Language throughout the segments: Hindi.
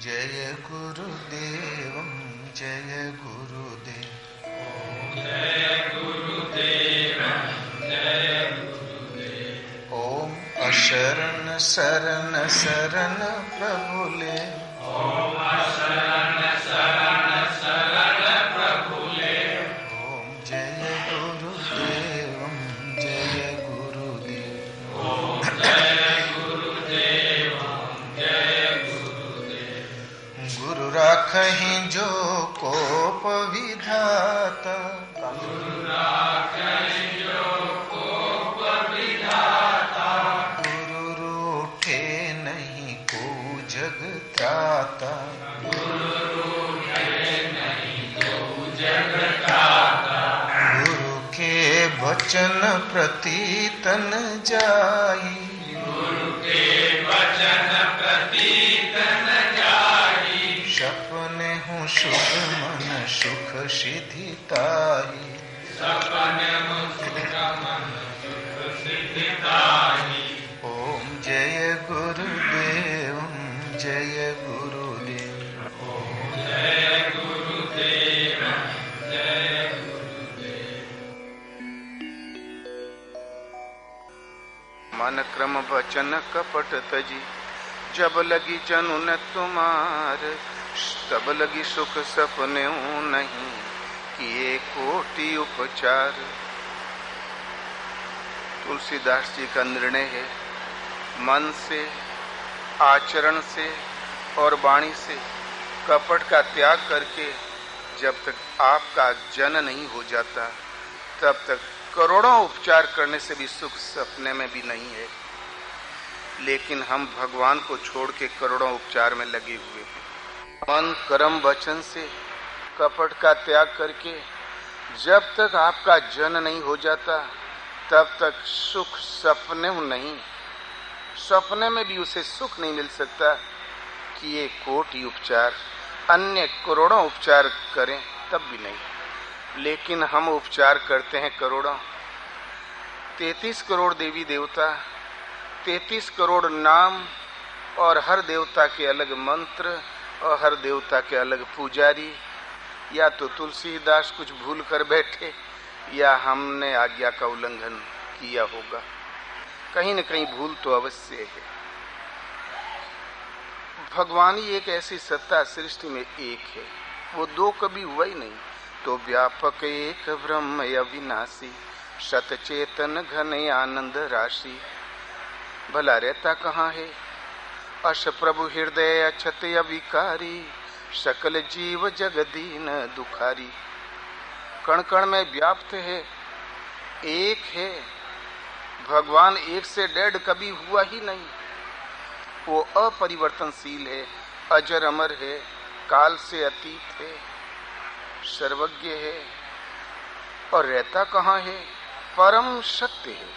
जय गुरुदेव जय गुरुदेव जय गुरुदेव जय गुरुदेव। ओम अशरण शरण शरण प्रभुले ओम अशरण शरण शरण प्रभुले। ओम जय गुरुदेव जय गुरुदेव। ओम जय गुरुदेव जय गुरुदेव। गुरु राखहि जो कोप विधाता गुरु राखहि जो कोप विधाता। गुरु रूठे नहीं को जग त्राता। गुरु रूठे नहीं को जग त्राता। गुरु के वचन प्रति तन जाई। गुरु के वचन प्रति तन जाई। सपने हूँ सुख मन सुख सिद्धि ताई। सपने हूँ सुख मन सुख सिद्धि ताई। ओम जय गुरुदेव जय गुरुदेव। ओम जय गुरुदेव जय गुरुदेव। मन क्रम वचन कपट तजी जब लगी जनु न तुम्हार। तब लगी सुख सपने नहीं किए कोटि उपचार। तुलसीदास जी का निर्णय है मन से आचरण से और वाणी से कपट का त्याग करके जब तक आपका जन नहीं हो जाता तब तक करोड़ों उपचार करने से भी सुख सपने में भी नहीं है। लेकिन हम भगवान को छोड़ के करोड़ों उपचार में लगे हुए हैं। मन कर्म वचन से कपट का त्याग करके जब तक आपका जन नहीं हो जाता तब तक सुख सपने नहीं। सपने में भी उसे सुख नहीं मिल सकता कि ये कोटि उपचार अन्य करोड़ों उपचार करें तब भी नहीं। लेकिन हम उपचार करते हैं करोड़ों। 33 करोड़ देवी देवता, 33 करोड़ नाम और हर देवता के अलग मंत्र और हर देवता के अलग पुजारी। या तो तुलसीदास कुछ भूल कर बैठे या हमने आज्ञा का उल्लंघन किया होगा। कहीं न कहीं भूल तो अवश्य है। भगवान ही एक ऐसी सत्ता सृष्टि में एक है, वो दो कभी हुआ ही नहीं। तो व्यापक एक ब्रह्म अविनाशी सतचेतन घन आनंद राशि। भला रहता कहाँ है अश प्रभु हृदय अछत अविकारी। सकल जीव जगदीन दुखारी। कण कण में व्याप्त है, एक है। भगवान एक से डेढ़ कभी हुआ ही नहीं। वो अपरिवर्तनशील है, अजर अमर है, काल से अतीत है, सर्वज्ञ है। और रहता कहाँ है? परम सत्य है।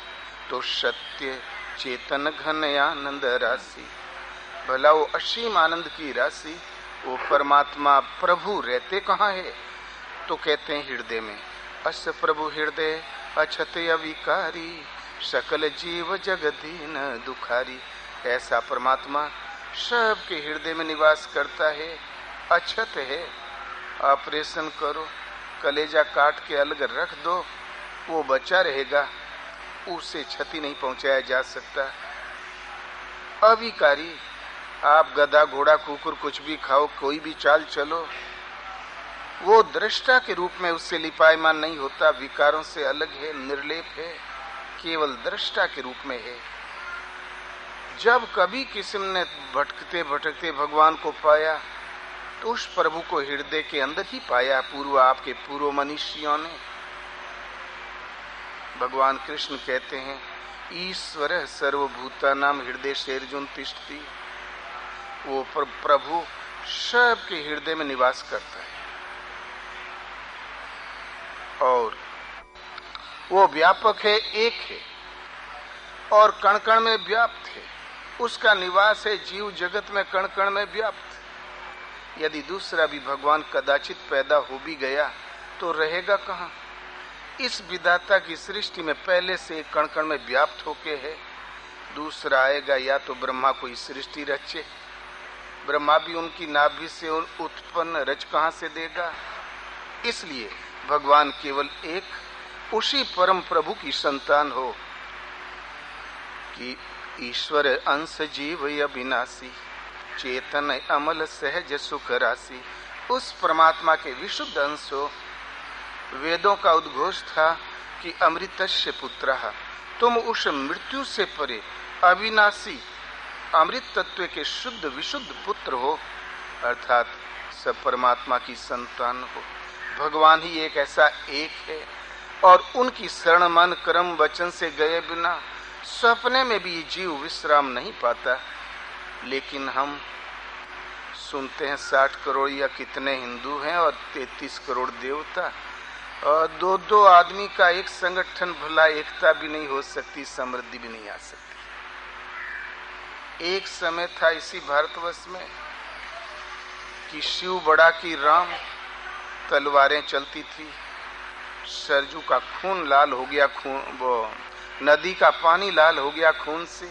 तो सत्य चेतन घन आनंद राशि। भला वो असीम आनंद की राशि वो परमात्मा प्रभु रहते कहाँ है? तो कहते हैं हृदय में। अस प्रभु हृदय अछत अविकारी। सकल जीव जगदीन दुखारी। ऐसा परमात्मा सबके हृदय में निवास करता है, अछत है। ऑपरेशन करो, कलेजा काट के अलग रख दो, वो बचा रहेगा, उसे क्षति नहीं पहुंचाया जा सकता। अविकारी, आप गधा घोड़ा कुकुर कुछ भी खाओ, कोई भी चाल चलो, वो दृष्टा के रूप में उससे लिपायमान नहीं होता। विकारों से अलग है, निर्लेप है, केवल दृष्टा के रूप में है। जब कभी किसी ने भटकते भटकते भगवान को पाया तो उस प्रभु को हृदय के अंदर ही पाया। पूर्व आपके पूर्व मनीषियों ने। भगवान कृष्ण कहते हैं ईश्वर सर्वभूतानां हृदय अर्जुन तिष्ठति। वो प्रभु सबके हृदय में निवास करता है और वो व्यापक है, एक है और कण कण में व्याप्त है। उसका निवास है जीव जगत में कण कण में व्याप्त। यदि दूसरा भी भगवान कदाचित पैदा हो भी गया तो रहेगा कहाँ? इस विधाता की सृष्टि में पहले से कण कण में व्याप्त होके है। दूसरा आएगा या तो ब्रह्मा कोई सृष्टि रचे ब्रह्मा भी उनकी नाभि से उत्पन्न रज कहां से देगा? इसलिए भगवान केवल एक उसी परम प्रभु की संतान हो कि ईश्वर अंश जीव अविनाशी, चेतन अमल सहज सुख राशि, उस परमात्मा के विशुद्ध अंश हो। वेदों का उद्घोष था कि अमृतस्य पुत्रः, तुम उस मृत्यु से परे अविनाशी अमृत तत्व के शुद्ध विशुद्ध पुत्र हो, अर्थात सब परमात्मा की संतान हो। भगवान ही एक ऐसा एक है और उनकी शरण मन कर्म वचन से गए बिना सपने में भी जीव विश्राम नहीं पाता। लेकिन हम सुनते हैं 60 करोड़ या कितने हिंदू हैं और 33 करोड़ देवता, और दो आदमी का एक संगठन, भला एकता भी नहीं हो सकती, समृद्धि भी नहीं आ सकती। एक समय था इसी भारतवर्ष में कि शिव बड़ा की राम, तलवारें चलती थी, सरजू का खून लाल हो गया, वो नदी का पानी लाल हो गया खून से।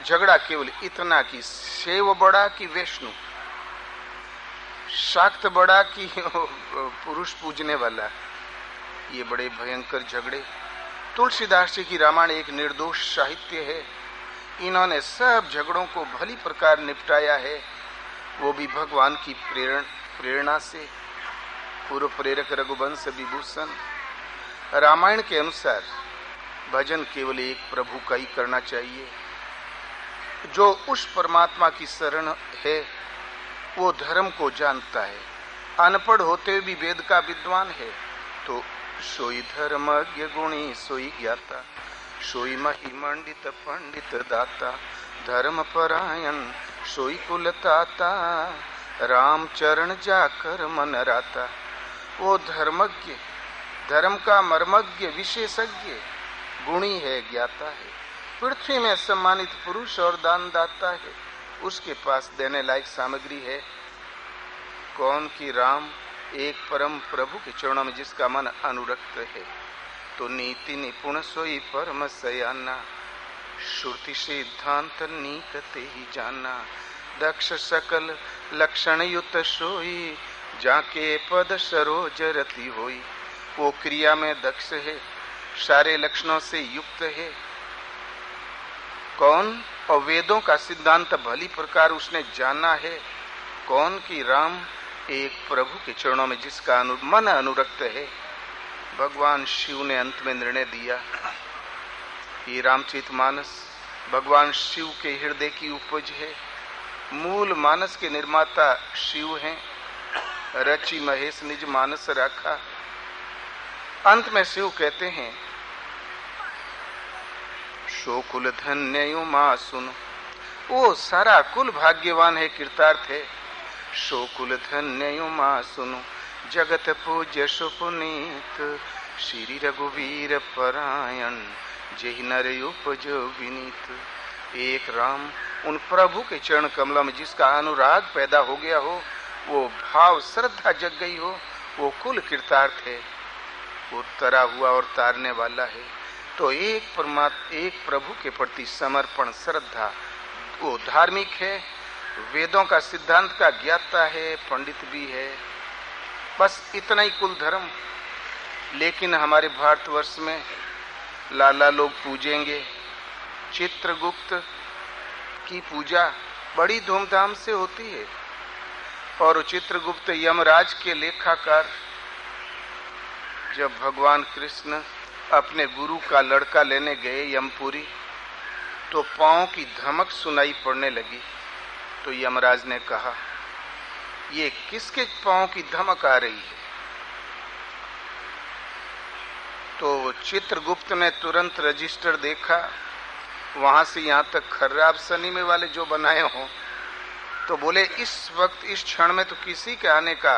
झगड़ा केवल इतना कि शिव बड़ा कि विष्णु, शाक्त बड़ा कि पुरुष पूजने वाला। ये बड़े भयंकर झगड़े। तुलसीदास जी की रामायण एक निर्दोष साहित्य है। इन्होंने सब झगड़ों को भली प्रकार निपटाया है, वो भी भगवान की प्रेरणा से। पूर्व प्रेरक रघुवंश विभूषण। रामायण के अनुसार भजन केवल एक प्रभु का ही करना चाहिए। जो उस परमात्मा की शरण है वो धर्म को जानता है, अनपढ़ होते हुए भी वेद का विद्वान है, तो सोई धर्मज्ञ गुणी सोई ज्ञाता, सोई महिमंडित पंडित दाता, धर्म परायण सोई कुलताता, राम चरण जाकर मन राता। वो धर्मज्ञ, धर्म का मर्मज्ञ विशेषज्ञ गुणी है, ज्ञाता है, पृथ्वी में सम्मानित पुरुष और दान दाता है, उसके पास देने लायक सामग्री है। कौन की राम एक परम प्रभु के चरणों में जिसका मन अनुरक्त है, तो नीति निपुण सोई परम सयाना, श्रुति सिद्धांत नीकते ही जाना, दक्ष सकल लक्षण युक्त सोई, जाके पद सरोज रति होई। वो क्रिया में दक्ष है, सारे लक्षणों से युक्त है। कौन? और वेदों का सिद्धांत भली प्रकार उसने जाना है। कौन की राम एक प्रभु के चरणों में जिसका मन अनुरक्त है। भगवान शिव ने अंत में निर्णय दिया, ये रामचरितमानस भगवान शिव के हृदय की उपज है। मूल मानस के निर्माता शिव हैं। रचि महेश निज मानस राखा। अंत में शिव कहते हैं, सो कुल धन्य मां सुन। वो सारा कुल भाग्यवान है, कृतार्थ है। सो कुल धन्य मां सुनो, जगत पूज्य सुपुनीत, श्री रघुवीर परायण, जय नर उपजो विनीत। एक राम उन प्रभु के चरण कमलों में जिसका अनुराग पैदा हो गया हो, वो भाव श्रद्धा जग गई हो, वो कुल कृतार्थ है, वो तरा हुआ और तारने वाला है। तो एक प्रभु के प्रति समर्पण श्रद्धा, वो धार्मिक है, वेदों का सिद्धांत का ज्ञाता है, पंडित भी है। बस इतना ही कुल धर्म। लेकिन हमारे भारतवर्ष में लाला लोग पूजेंगे। चित्रगुप्त की पूजा बड़ी धूमधाम से होती है, और चित्रगुप्त यमराज के लेखाकार। जब भगवान कृष्ण अपने गुरु का लड़का लेने गए यमपुरी, तो पांव की धमक सुनाई पड़ने लगी। तो यमराज ने कहा, ये किसके पांव की धमक आ रही है? तो चित्रगुप्त ने तुरंत रजिस्टर देखा, वहां से यहां तक खर्राब सनीमे वाले जो बनाए हों, तो बोले इस वक्त इस क्षण में तो किसी के आने का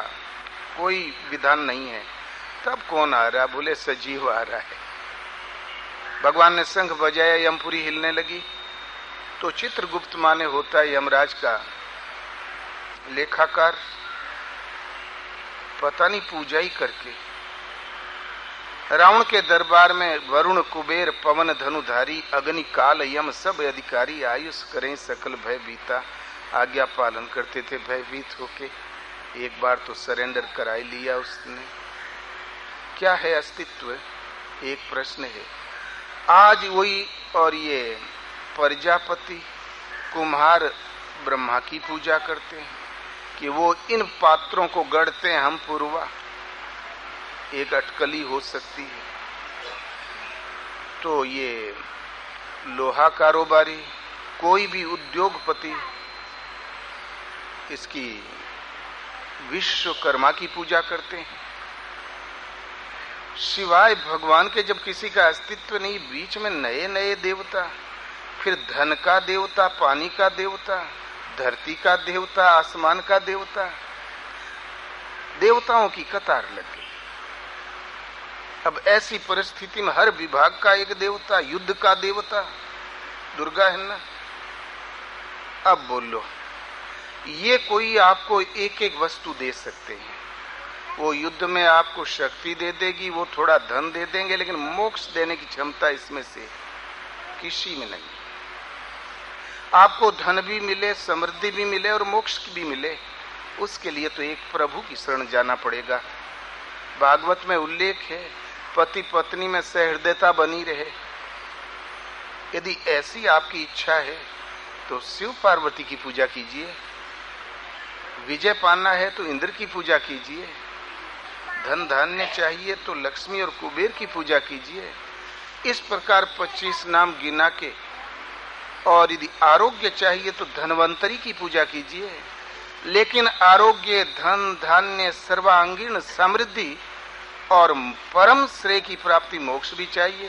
कोई विधान नहीं है। तब कौन आ रहा? बोले सजीव आ रहा है। भगवान ने शंख बजाया, यमपुरी हिलने लगी। तो चित्रगुप्त माने होता है यमराज का लेखाकार। पता नहीं पूजा ही करके रावण के दरबार में वरुण कुबेर पवन धनुधारी, अग्नि काल यम सब अधिकारी, आयुष करें सकल भय बीता। आज्ञा पालन करते थे भयभीत होके। एक बार तो सरेंडर करा ही लिया उसने। क्या है अस्तित्व? एक प्रश्न है। आज वही और ये प्रजापति कुम्हार ब्रह्मा की पूजा करते हैं कि वो इन पात्रों को गढ़ते हैं, हम पूर्वा। एक अटकली हो सकती है। तो ये लोहा कारोबारी, कोई भी उद्योगपति इसकी विश्वकर्मा की पूजा करते हैं। सिवाय भगवान के जब किसी का अस्तित्व नहीं, बीच में नए नए देवता, फिर धन का देवता, पानी का देवता, धरती का देवता, आसमान का देवता, देवताओं की कतार लग गई। अब ऐसी परिस्थिति में हर विभाग का एक देवता, युद्ध का देवता दुर्गा है ना। अब बोलो, ये कोई आपको एक एक वस्तु दे सकते हैं। वो युद्ध में आपको शक्ति दे देगी, वो थोड़ा धन दे देंगे, लेकिन मोक्ष देने की क्षमता इसमें से किसी में नहीं। आपको धन भी मिले, समृद्धि भी मिले और मोक्ष भी मिले, उसके लिए तो एक प्रभु की शरण जाना पड़ेगा। भागवत में उल्लेख है, पति पत्नी में सहृदयता बनी रहे। यदि ऐसी आपकी इच्छा है तो शिव पार्वती की पूजा कीजिए। विजय पाना है तो इंद्र की पूजा कीजिए। धन धान्य चाहिए तो लक्ष्मी और कुबेर की पूजा कीजिए। इस प्रकार 25 नाम गिना के, और यदि आरोग्य चाहिए तो धनवंतरी की पूजा कीजिए। लेकिन आरोग्य, धन धान्य, सर्वांगीण समृद्धि और परम श्रेय की प्राप्ति, मोक्ष भी चाहिए,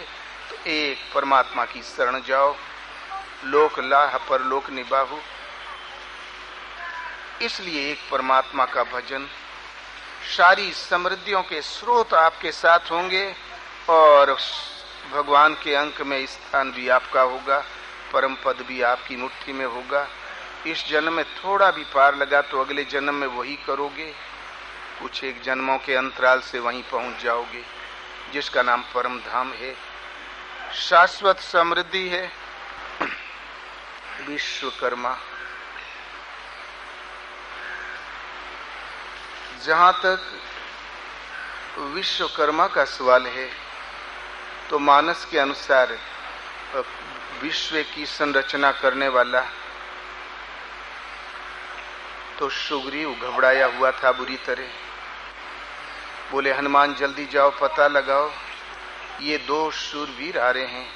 तो एक परमात्मा की शरण जाओ। लोक लाह परलोक निबाहु। इसलिए एक परमात्मा का भजन, सारी समृद्धियों के स्रोत आपके साथ होंगे और भगवान के अंक में स्थान भी आपका होगा, परम पद भी आपकी मुट्ठी में होगा। इस जन्म में थोड़ा भी पार लगा तो अगले जन्म में वही करोगे। कुछ एक जन्मों के अंतराल से वहीं पहुंच जाओगे, जिसका नाम परम धाम है, शाश्वत समृद्धि है, विश्वकर्मा। जहां तक विश्वकर्मा का सवाल है तो मानस के अनुसार विश्व की संरचना करने वाला तो सुग्रीव घबराया हुआ था बुरी तरह। बोले, हनुमान जल्दी जाओ, पता लगाओ, ये 2 शूरवीर आ रहे हैं,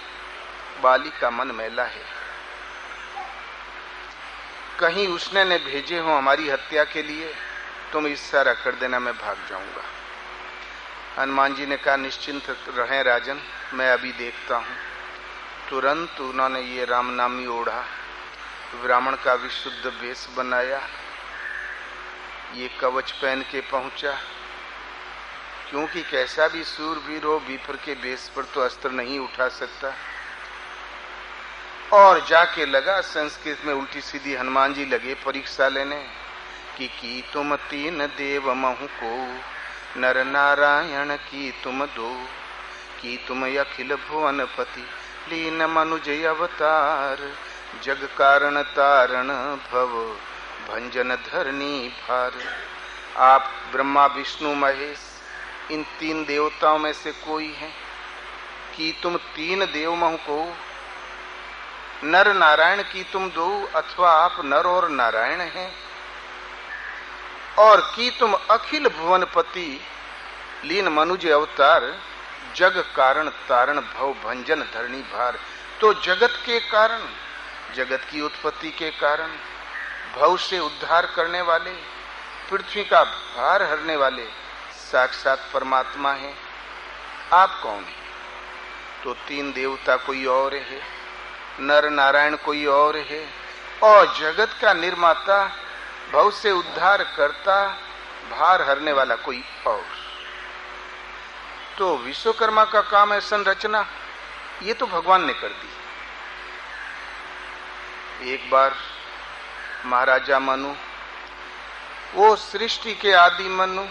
बाली का मन मैला है, कहीं उसने न भेजे हो हमारी हत्या के लिए, तुम इशारा कर देना, मैं भाग जाऊंगा। हनुमान जी ने कहा, निश्चिंत रहें राजन, मैं अभी देखता हूं। तुरंत उन्होंने ये राम नामी ओढ़ा, ब्राह्मण का विशुद्ध वेश बनाया, ये कवच पहन के पहुंचा, क्योंकि कैसा भी सूरवीर हो, विप्र के वेश पर तो अस्त्र नहीं उठा सकता। और जाके लगा, संस्कृत में उल्टी सीधी हनुमान जी लगे परीक्षा लेने कि तुम 3 देव महु को, नर नारायण की तुम 2, की तुम अखिल भुवन पति, लीन मनुज अवतार, जग कारण तारण भव, भंजन धरनी भार। आप ब्रह्मा विष्णु महेश इन 3 देवताओं में से कोई हैं कि तुम 3 देव महु को, नर नारायण की तुम 2, अथवा आप नर और नारायण हैं, और कि तुम अखिल भुवनपति, लीन मनुज अवतार, जग कारण तारण भव, भंजन धरणी भार। तो जगत के कारण, जगत की उत्पत्ति के कारण, भव से उद्धार करने वाले, पृथ्वी का भार हरने वाले साक्षात परमात्मा हैं। आप कौन हैं? तो 3 देवता कोई और है, नर नारायण कोई और है, और जगत का निर्माता, भव से उद्धार करता, भार हरने वाला कोई और। तो विश्वकर्मा का काम है संरचना, ये तो भगवान ने कर दी। एक बार महाराजा मनु, वो सृष्टि के आदि मनु,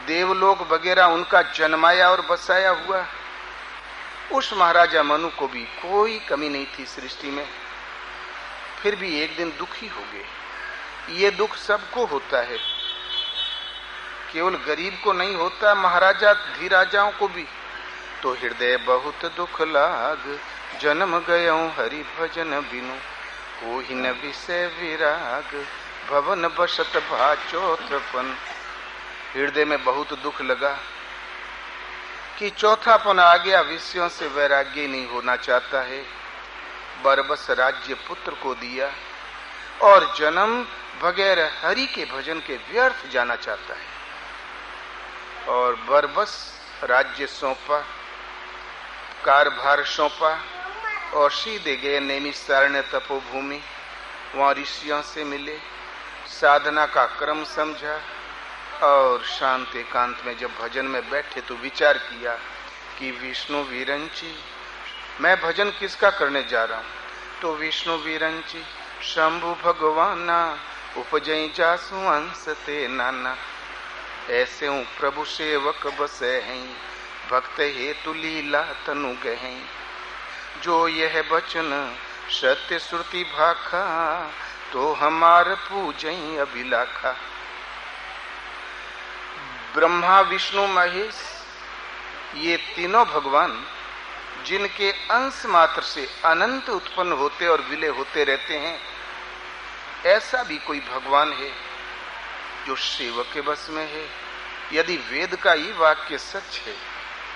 देवलोक वगैरह उनका जन्माया और बसाया हुआ, उस महाराजा मनु को भी कोई कमी नहीं थी सृष्टि में। फिर भी एक दिन दुखी होगे। ये दुख सबको होता है, केवल गरीब को नहीं होता, महाराजा धीराजाओं को भी। तो हृदय बहुत दुख लाग, जन्म गयो हरि भजन बिनु, हो ही न विषय विराग, भवन बसत भा चौथपन। हृदय में बहुत दुख लगा कि चौथापन आ गया, विषयों से वैराग्य नहीं होना चाहता है। बरबस राज्य पुत्र को दिया और जन्म बगैर हरि के भजन के व्यर्थ जाना चाहता है। और बरबस राज्य सौंपा, कारभार सौंपा और सीधे गए नैमिषारण्य तपोभूमि। वहां ऋषियों से मिले, साधना का क्रम समझा और शांत एकांत में जब भजन में बैठे तो विचार किया कि विष्णु विरंची, मैं भजन किसका करने जा रहा हूं। तो विष्णु विरंची शंभु भगवाना, उपजई जासु अंश ते नाना। ऐसे हूँ प्रभु सेवक बसे हैं, भक्त हेतु लीला तनु गहें। जो यह बचन सत्य श्रुति भाखा, तो हमार पूजई अभिलाखा। ब्रह्मा विष्णु महेश ये तीनों भगवान जिनके अंश मात्र से अनंत उत्पन्न होते और विलय होते रहते हैं, ऐसा भी कोई भगवान है जो सेवक के बस में है। यदि वेद का ही वाक्य सच है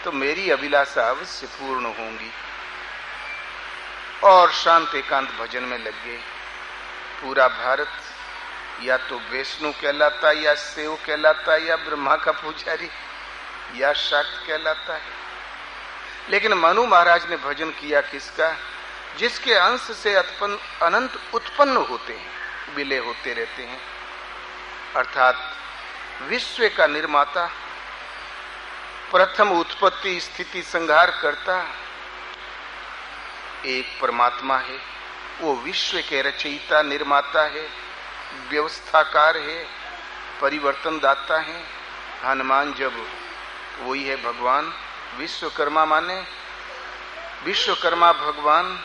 तो मेरी अभिलाषा अवश्य पूर्ण होंगी। और शांत एकांत भजन में लग गए। पूरा भारत या तो वैष्णु कहलाता, या सेव कहलाता, या ब्रह्मा का पुजारी, या शाक्त कहलाता है। लेकिन मनु महाराज ने भजन किया किसका? जिसके अंश से अनंत उत्पन्न होते हैं, विलय होते रहते हैं, अर्थात विश्व का निर्माता, प्रथम उत्पत्ति स्थिति संहार करता एक परमात्मा है। वो विश्व के रचयिता निर्माता है, व्यवस्थाकार है, परिवर्तन दाता है। हनुमान जब वही है भगवान विश्वकर्मा, माने विश्वकर्मा भगवान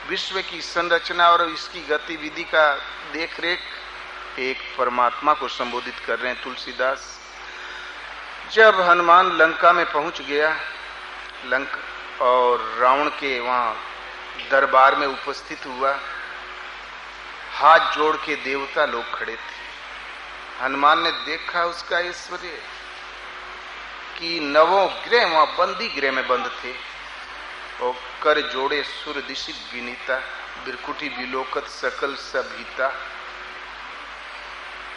विश्व की संरचना और इसकी गतिविधि का देखरेख एक परमात्मा को संबोधित कर रहे हैं तुलसीदास। जब हनुमान लंका में पहुंच गया, लंका और रावण के वहां दरबार में उपस्थित हुआ, हाथ जोड़ के देवता लोग खड़े थे। हनुमान ने देखा उसका ऐश्वर्य कि नवों ग्रह वहां बंदी गृह में बंद थे और कर जोड़े सुर दिशित विनीता, बिरकुटी बिलोकत सकल सभीता।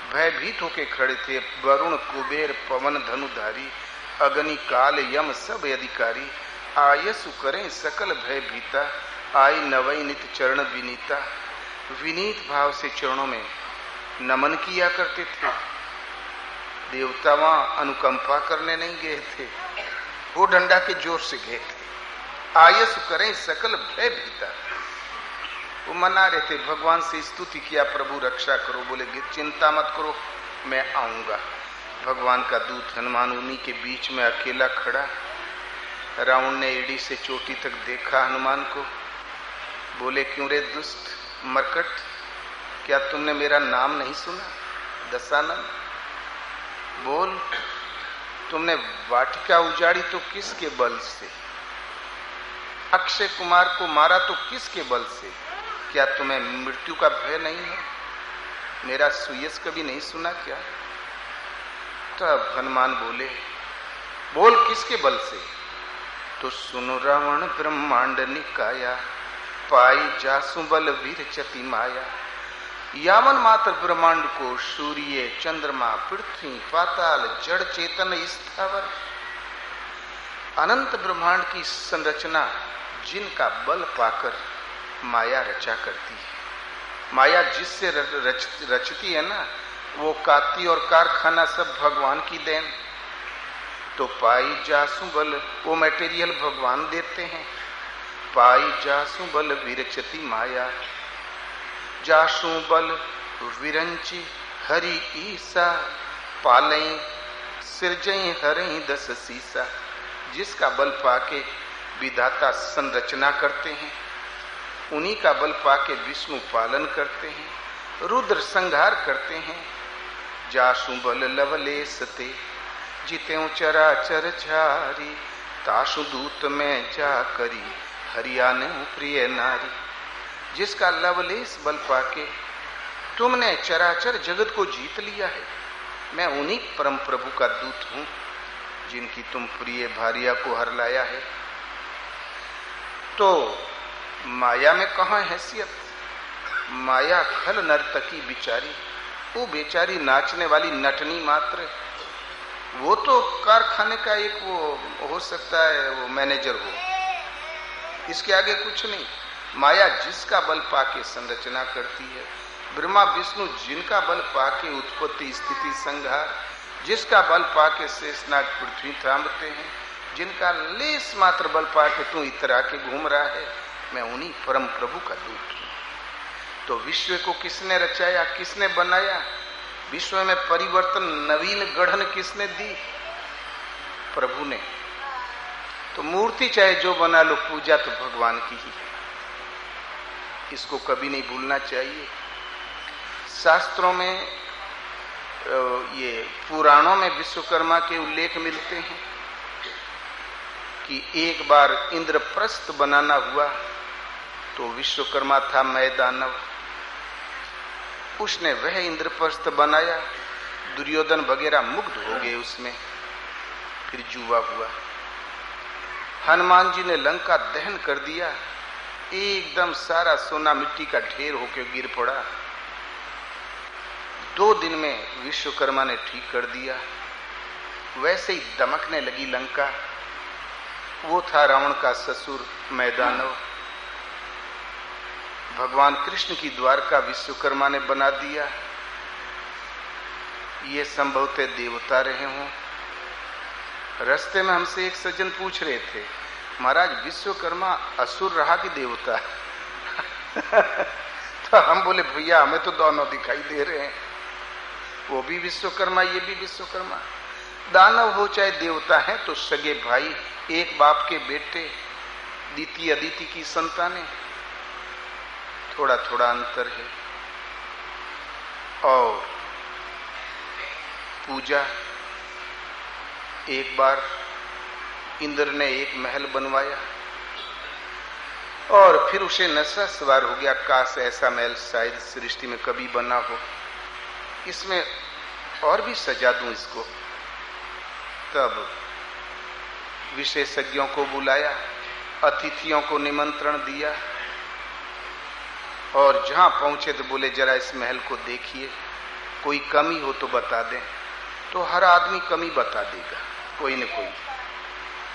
भयभीत होके खड़े थे। वरुण कुबेर पवन धनुधारी, अग्नि काल यम सब अधिकारी। आयसु करें सकल भयभीता, आई नवई नित चरण विनीता। विनीत भाव से चरणों में नमन किया करते थे। देवता वहां अनुकंपा करने नहीं गए थे, वो डंडा के जोर से गए थे। आयसु करें सकल भयभीता, वो मना रहे थे। भगवान से स्तुति किया, प्रभु रक्षा करो। बोले चिंता मत करो, मैं आऊंगा। भगवान का दूत हनुमान उन्हीं के बीच में अकेला खड़ा। रावण ने एड़ी से चोटी तक देखा हनुमान को। बोले क्यों रे दुष्ट मरकट, क्या तुमने मेरा नाम नहीं सुना? दशानन बोल, तुमने वाटिका उजाड़ी तो किसके बल से? अक्षय कुमार को मारा तो किसके बल से? क्या तुम्हें मृत्यु का भय नहीं है? मेरा सुयस कभी नहीं सुना क्या? तब हनुमान बोले, बोल किसके बल से? तो सुनो रावण ब्रह्मांड निकाया, पाई जासु बल वीर चति माया। यावन मात्र ब्रह्मांड को सूर्य चंद्रमा पृथ्वी पाताल जड़ चेतन स्थावर, अनंत ब्रह्मांड की संरचना जिनका बल पाकर माया रचा करती है। माया जिससे रचती है ना, वो काती और कारखाना सब भगवान की देन। तो पाई जासु बल, वो मटेरियल भगवान देते हैं। पाई जासु बल विरचती माया, जासु बल विरंची हरि ईसा। पालई सिरजई हरई दस सीसा। जिसका बल पाके विधाता संरचना करते हैं उन्हीं का बल पाके विष्णु पालन करते हैं, रुद्र संहार करते हैं। जासु बल लवलेश ते जितेऊ चराचर झारी, तासु दूत में जा करी हरियाने प्रिय नारी। जिसका लवलेश बल पाके तुमने चराचर जगत को जीत लिया है, मैं उन्हीं परम प्रभु का दूत हूं जिनकी तुम प्रिय भारिया को हर लाया है। तो माया में कहां हैसियत? माया खल नर्तकी बिचारी, वो बेचारी नाचने वाली नटनी मात्र। वो तो कारखाने का एक वो हो सकता है, वो मैनेजर हो, इसके आगे कुछ नहीं। माया जिसका बल पाके संरचना करती है, ब्रह्मा विष्णु जिनका बल पाके उत्पत्ति स्थिति संहार, जिसका बल पाके शेषनाग पृथ्वी थामते हैं, जिनका लेस मात्र बल पाके तू इतरा के घूम रहा है, मैं उन्हीं परम प्रभु का दूत हूं। तो विश्व को किसने रचाया, किसने बनाया? विश्व में परिवर्तन नवीन गढ़न किसने दी? प्रभु ने। तो मूर्ति चाहे जो बना लो, पूजा तो भगवान की ही है, इसको कभी नहीं भूलना चाहिए। शास्त्रों में, ये पुराणों में विश्वकर्मा के उल्लेख मिलते हैं कि एक बार इंद्रप्रस्थ बनाना हुआ तो विश्वकर्मा था मैदानव, उसने वह इंद्रप्रस्थ बनाया, दुर्योधन वगैरह मुग्ध हो गए उसमें, फिर जुआ हुआ। हनुमान जी ने लंका दहन कर दिया, एकदम सारा सोना मिट्टी का ढेर होकर गिर पड़ा। 2 दिन में विश्वकर्मा ने ठीक कर दिया। वैसे ही दमकने लगी लंका। वो था रावण का ससुर मैदानव। भगवान कृष्ण की द्वारका विश्वकर्मा ने बना दिया। ये संभवतः देवता रहे हों। रास्ते में हमसे एक सज्जन पूछ रहे थे, महाराज विश्वकर्मा असुर रहा कि देवता? तो हम बोले भैया हमें तो दोनों दिखाई दे रहे हैं, वो भी विश्वकर्मा ये भी विश्वकर्मा। दानव हो चाहे देवता है तो सगे भाई, एक बाप के बेटे, दीति अदिति की संतानें, थोड़ा थोड़ा अंतर है। और पूजा, एक बार इंद्र ने एक महल बनवाया और फिर उसे नशा सवार हो गया, काश ऐसा महल शायद सृष्टि में कभी बना हो, इसमें और भी सजा दूं इसको। तब विशेषज्ञों को बुलाया, अतिथियों को निमंत्रण दिया और जहां पहुंचे तो बोले जरा इस महल को देखिए, कोई कमी हो तो बता दें। तो हर आदमी कमी बता देगा, कोई न कोई।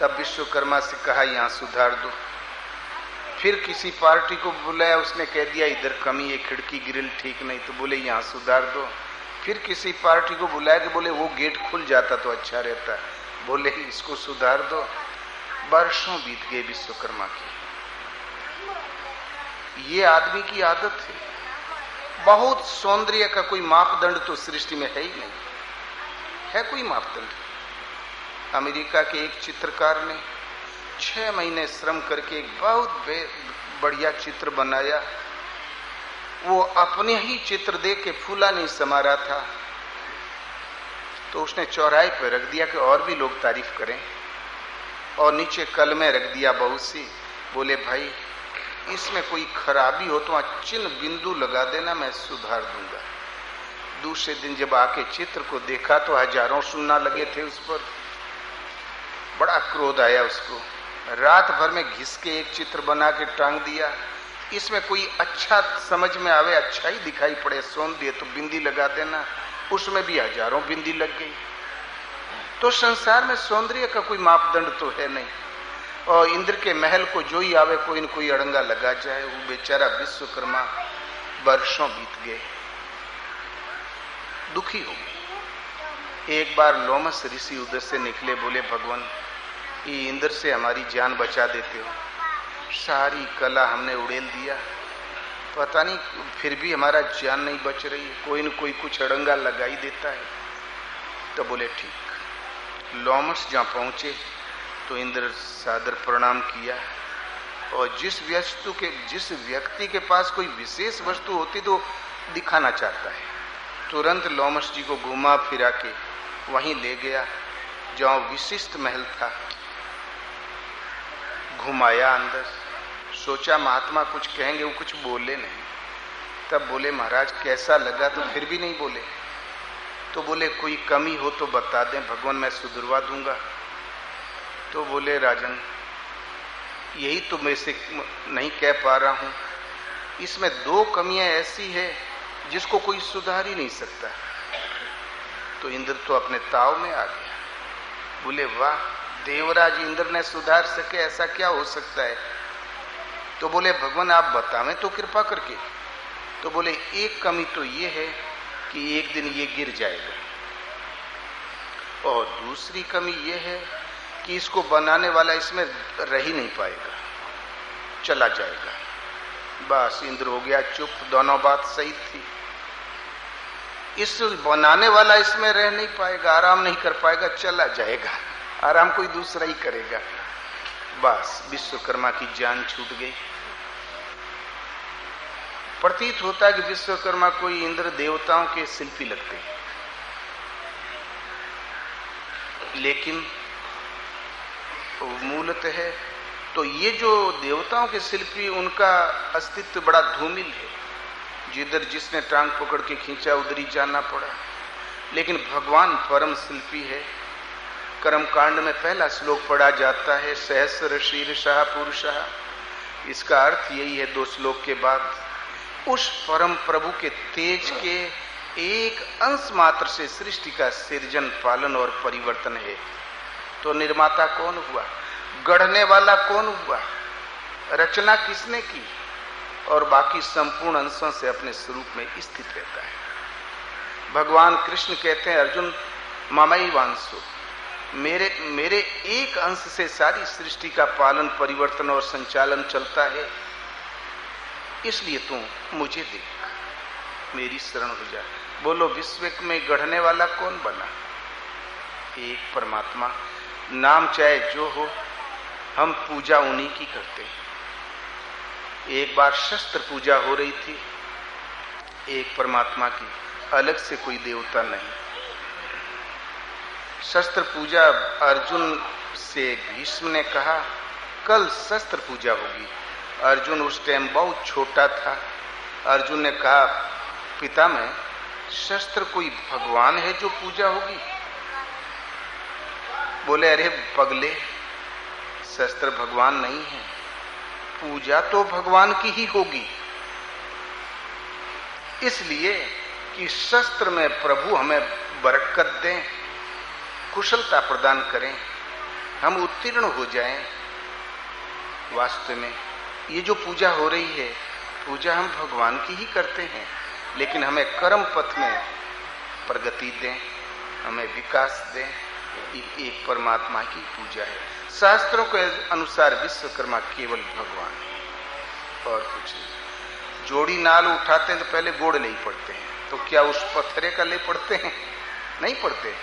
तब विश्वकर्मा से कहा यहां सुधार दो। फिर किसी पार्टी को बुलाया, उसने कह दिया इधर कमी है, खिड़की ग्रिल ठीक नहीं, तो बोले यहां सुधार दो। फिर किसी पार्टी को बुलाया कि बोले वो गेट खुल जाता तो अच्छा रहता, बोले इसको सुधार दो। वर्षों बीत गए विश्वकर्मा की। ये आदमी की आदत है। बहुत सौंदर्य का कोई मापदंड तो सृष्टि में है ही नहीं, है कोई मापदंड? अमेरिका के एक चित्रकार ने 6 महीने श्रम करके एक बहुत बढ़िया चित्र बनाया। वो अपने ही चित्र देख के फूला नहीं समा रहा था, तो उसने चौराहे पर रख दिया कि और भी लोग तारीफ करें, और नीचे कलमें रख दिया बहुत सी। बोले भाई इसमें कोई खराबी हो तो वहां चिन्ह बिंदु लगा देना, मैं सुधार दूंगा। दूसरे दिन जब आके चित्र को देखा तो हजारों सुनना लगे थे उस पर। बड़ा क्रोध आया उसको। रात भर में घिस के एक चित्र बना के टांग दिया, इसमें कोई अच्छा समझ में आवे, अच्छा ही दिखाई पड़े सौंदर्य, तो बिंदी लगा देना। उसमें भी हजारों बिंदी लग गई। तो संसार में सौंदर्य का कोई मापदंड तो है नहीं, और इंद्र के महल को जो ही आवे कोई न कोई अड़ंगा लगा जाए। वो बेचारा विश्वकर्मा वर्षों बीत गए, दुखी हो गए। एक बार लोमस ऋषि उधर से निकले, बोले भगवान ये इंद्र से हमारी जान बचा देते हो, सारी कला हमने उड़ेल दिया, पता नहीं फिर भी हमारा जान नहीं बच रही है, कोई न कोई कुछ अड़ंगा लगा ही देता है। तो बोले ठीक। लोमस जहां पहुंचे तो इंद्र सादर प्रणाम किया, और जिस व्यक्ति के पास कोई विशेष वस्तु होती तो दिखाना चाहता है। तुरंत लोमश जी को घुमा फिरा के वहीं ले गया जहाँ विशिष्ट महल था, घुमाया अंदर। सोचा महात्मा कुछ कहेंगे, वो कुछ बोले नहीं। तब बोले महाराज कैसा लगा, तो फिर भी नहीं बोले। तो बोले कोई कमी हो तो बता दें भगवान, मैं सुधरवा दूंगा। तो बोले राजन यही तो मैं से नहीं कह पा रहा हूं, इसमें 2 कमियां ऐसी है जिसको कोई सुधार ही नहीं सकता। तो इंद्र तो अपने ताव में आ गया। बोले वाह, देवराज इंद्र ने सुधार सके, ऐसा क्या हो सकता है? तो बोले भगवान आप बतावें तो कृपा करके। तो बोले एक कमी तो ये है कि एक दिन ये गिर जाएगा, और दूसरी कमी ये है कि इसको बनाने वाला इसमें रह ही नहीं पाएगा, चला जाएगा। बस इंद्र हो गया चुप। दोनों बात सही थी। इस बनाने वाला इसमें रह नहीं पाएगा, आराम नहीं कर पाएगा, चला जाएगा, आराम कोई दूसरा ही करेगा। बस विश्वकर्मा की जान छूट गई। प्रतीत होता है कि विश्वकर्मा कोई इंद्र देवताओं के शिल्पी लगते हैं, लेकिन मूलतः है तो ये जो देवताओं के शिल्पी, उनका अस्तित्व बड़ा धूमिल है। जिधर जिसने टांग पकड़ के खींचा उधर ही जाना पड़ा। लेकिन भगवान परम शिल्पी है। कर्मकांड में पहला श्लोक पढ़ा जाता है, सहस्र शीर्षः पुरुषः। इसका अर्थ यही है 2 श्लोक के बाद, उस परम प्रभु के तेज के एक अंश मात्र से सृष्टि का सृजन, पालन और परिवर्तन है। तो निर्माता कौन हुआ, गढ़ने वाला कौन हुआ, रचना किसने की, और बाकी संपूर्ण अंशों से अपने स्वरूप में स्थित रहता है। भगवान कृष्ण कहते हैं अर्जुन ममई वांसो, मेरे एक अंश से सारी सृष्टि का पालन, परिवर्तन और संचालन चलता है, इसलिए तू मुझे देख, मेरी शरण हो जा। बोलो विश्व में गढ़ने वाला कौन बना? एक परमात्मा। नाम चाहे जो हो, हम पूजा उन्हीं की करते हैं। एक बार शस्त्र पूजा हो रही थी, एक परमात्मा की, अलग से कोई देवता नहीं। शस्त्र पूजा अर्जुन से भीष्म ने कहा कल शस्त्र पूजा होगी। अर्जुन उस टाइम बहुत छोटा था। अर्जुन ने कहा पितामह, शस्त्र कोई भगवान है जो पूजा होगी? बोले अरे पगले, शस्त्र भगवान नहीं है, पूजा तो भगवान की ही होगी। इसलिए कि शस्त्र में प्रभु हमें बरकत दें, कुशलता प्रदान करें, हम उत्तीर्ण हो जाएं। वास्तव में ये जो पूजा हो रही है, पूजा हम भगवान की ही करते हैं, लेकिन हमें कर्म पथ में प्रगति दें, हमें विकास दें। एक परमात्मा की पूजा है। शास्त्रों के अनुसार विश्वकर्मा केवल भगवान है और कुछ नहीं। जोड़ी नाल उठाते हैं तो पहले गोड़ ले पड़ते हैं, तो क्या उस पत्थरे का ले पड़ते हैं? नहीं पड़ते।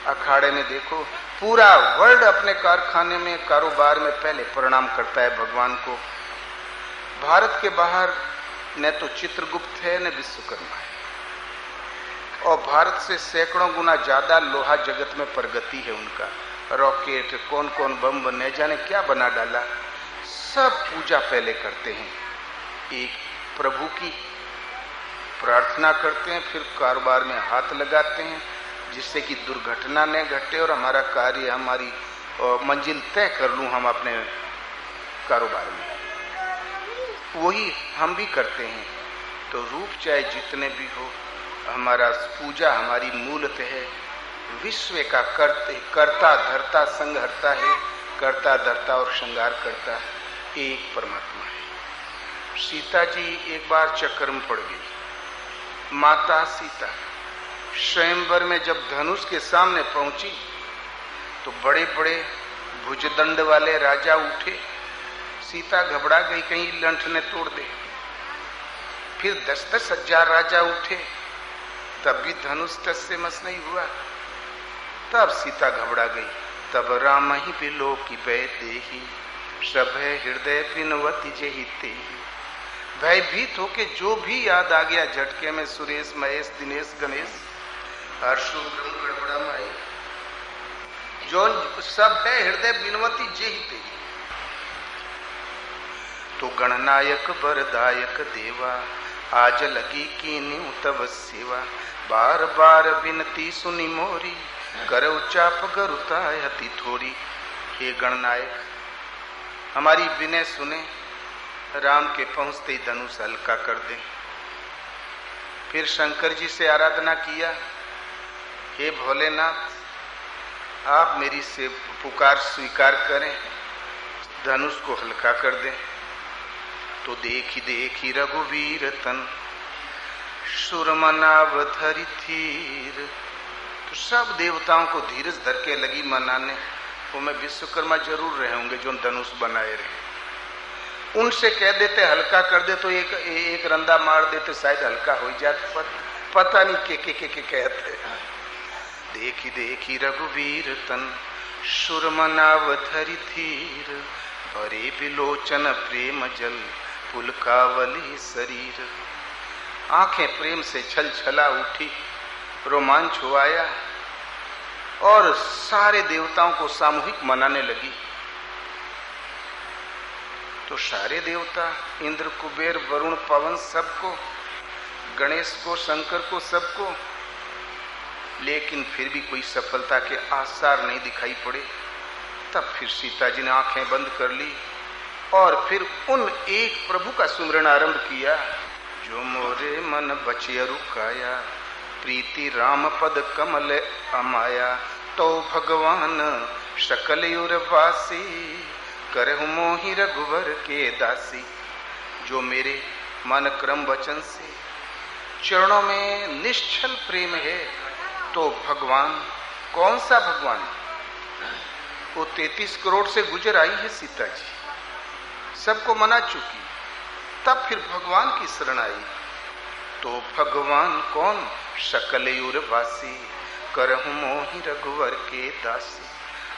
अखाड़े में देखो, पूरा वर्ल्ड अपने कारखाने में, कारोबार में पहले प्रणाम करता है भगवान को। भारत के बाहर न तो चित्रगुप्त है न विश्वकर्मा है, और भारत से सैकड़ों गुना ज्यादा लोहा जगत में प्रगति है उनका। रॉकेट, कौन कौन बम न जाने क्या बना डाला। सब पूजा पहले करते हैं, एक प्रभु की प्रार्थना करते हैं, फिर कारोबार में हाथ लगाते हैं जिससे कि दुर्घटना न घटे और हमारा कार्य, हमारी मंजिल तय कर लूं हम अपने कारोबार में। वही हम भी करते हैं। तो रूप चाहे जितने भी हो, हमारा पूजा हमारी मूलतः है विश्व का कर्ता धर्ता संघहर्ता है, कर्ता धर्ता और श्रृंगार करता एक परमात्मा है। सीता जी एक बार चक्कर में पड़ गई। माता सीता स्वयंवर में जब धनुष के सामने पहुंची तो बड़े बड़े भुजदंड वाले राजा उठे। सीता घबरा गई, कहीं लंठ ने तोड़ दे। फिर 10-10 हजार राजा उठे, तब भी धनुष टस से मस नहीं हुआ। तब सीता घबरा गई। तब राम ही बिलो की बै देही, सब है हृदय बिनवती जहिते। भयभीत होके जो भी याद आ गया झटके में, सुरेश, महेश, दिनेश, गणेश, हर्षु, ब्रह्म, गड़बड़ा, माई, जो सब है हृदय बिनवती जहिते। तो गणनायक वरदायक देवा, आज लगी कीन्यू तब सेवा। बार बार विनती सुनी मोरी, करौ चाप गरुताय अति थोड़ी। हे गणनायक, हमारी विनय सुने, राम के पहुंचते ही धनुष हल्का कर दे। फिर शंकर जी से आराधना किया, हे भोलेनाथ, आप मेरी से पुकार स्वीकार करें, धनुष को हल्का कर दें। तो देखी देखी रघुवीर तन, सुरमनाव धरि धीर। तो सब देवताओं को धीरज धर के लगी मनाने। वो मैं विश्वकर्मा जरूर रहे होंगे जो धनुष बनाए रहे। उनसे कह देते हल्का कर दे तो एक रंदा मार देते, शायद हल्का हो जाता, पता नहीं के कहते। देखी देखी रघुवीर तन, सुरमनाव धरि धीर। भरे विलोचन प्रेम जल, पुलकावली शरीर। आंखें प्रेम से छल छला उठी, रोमांच हो आया और सारे देवताओं को सामूहिक मनाने लगी। तो सारे देवता, इंद्र, कुबेर, वरुण, पवन, सबको, गणेश को, शंकर को, सबको, लेकिन फिर भी कोई सफलता के आसार नहीं दिखाई पड़े। तब फिर सीता जी ने आंखें बंद कर ली और फिर उन एक प्रभु का सुमिरन आरंभ किया। जो मोरे मन बचिया रुकाया, प्रीति राम पद कमल अमाया। तो भगवान सकल उर्वासी, करहु मोहि रघुवर के दासी। जो मेरे मन क्रम वचन से चरणों में निश्चल प्रेम है, तो भगवान, कौन सा भगवान? वो 33 करोड़ से गुजर आई है सीता जी, सबको मना चुकी। तब फिर भगवान की शरण आई। तो भगवान कौन? सकल उर्वासी, करहु मोहि रघुवर के दासी।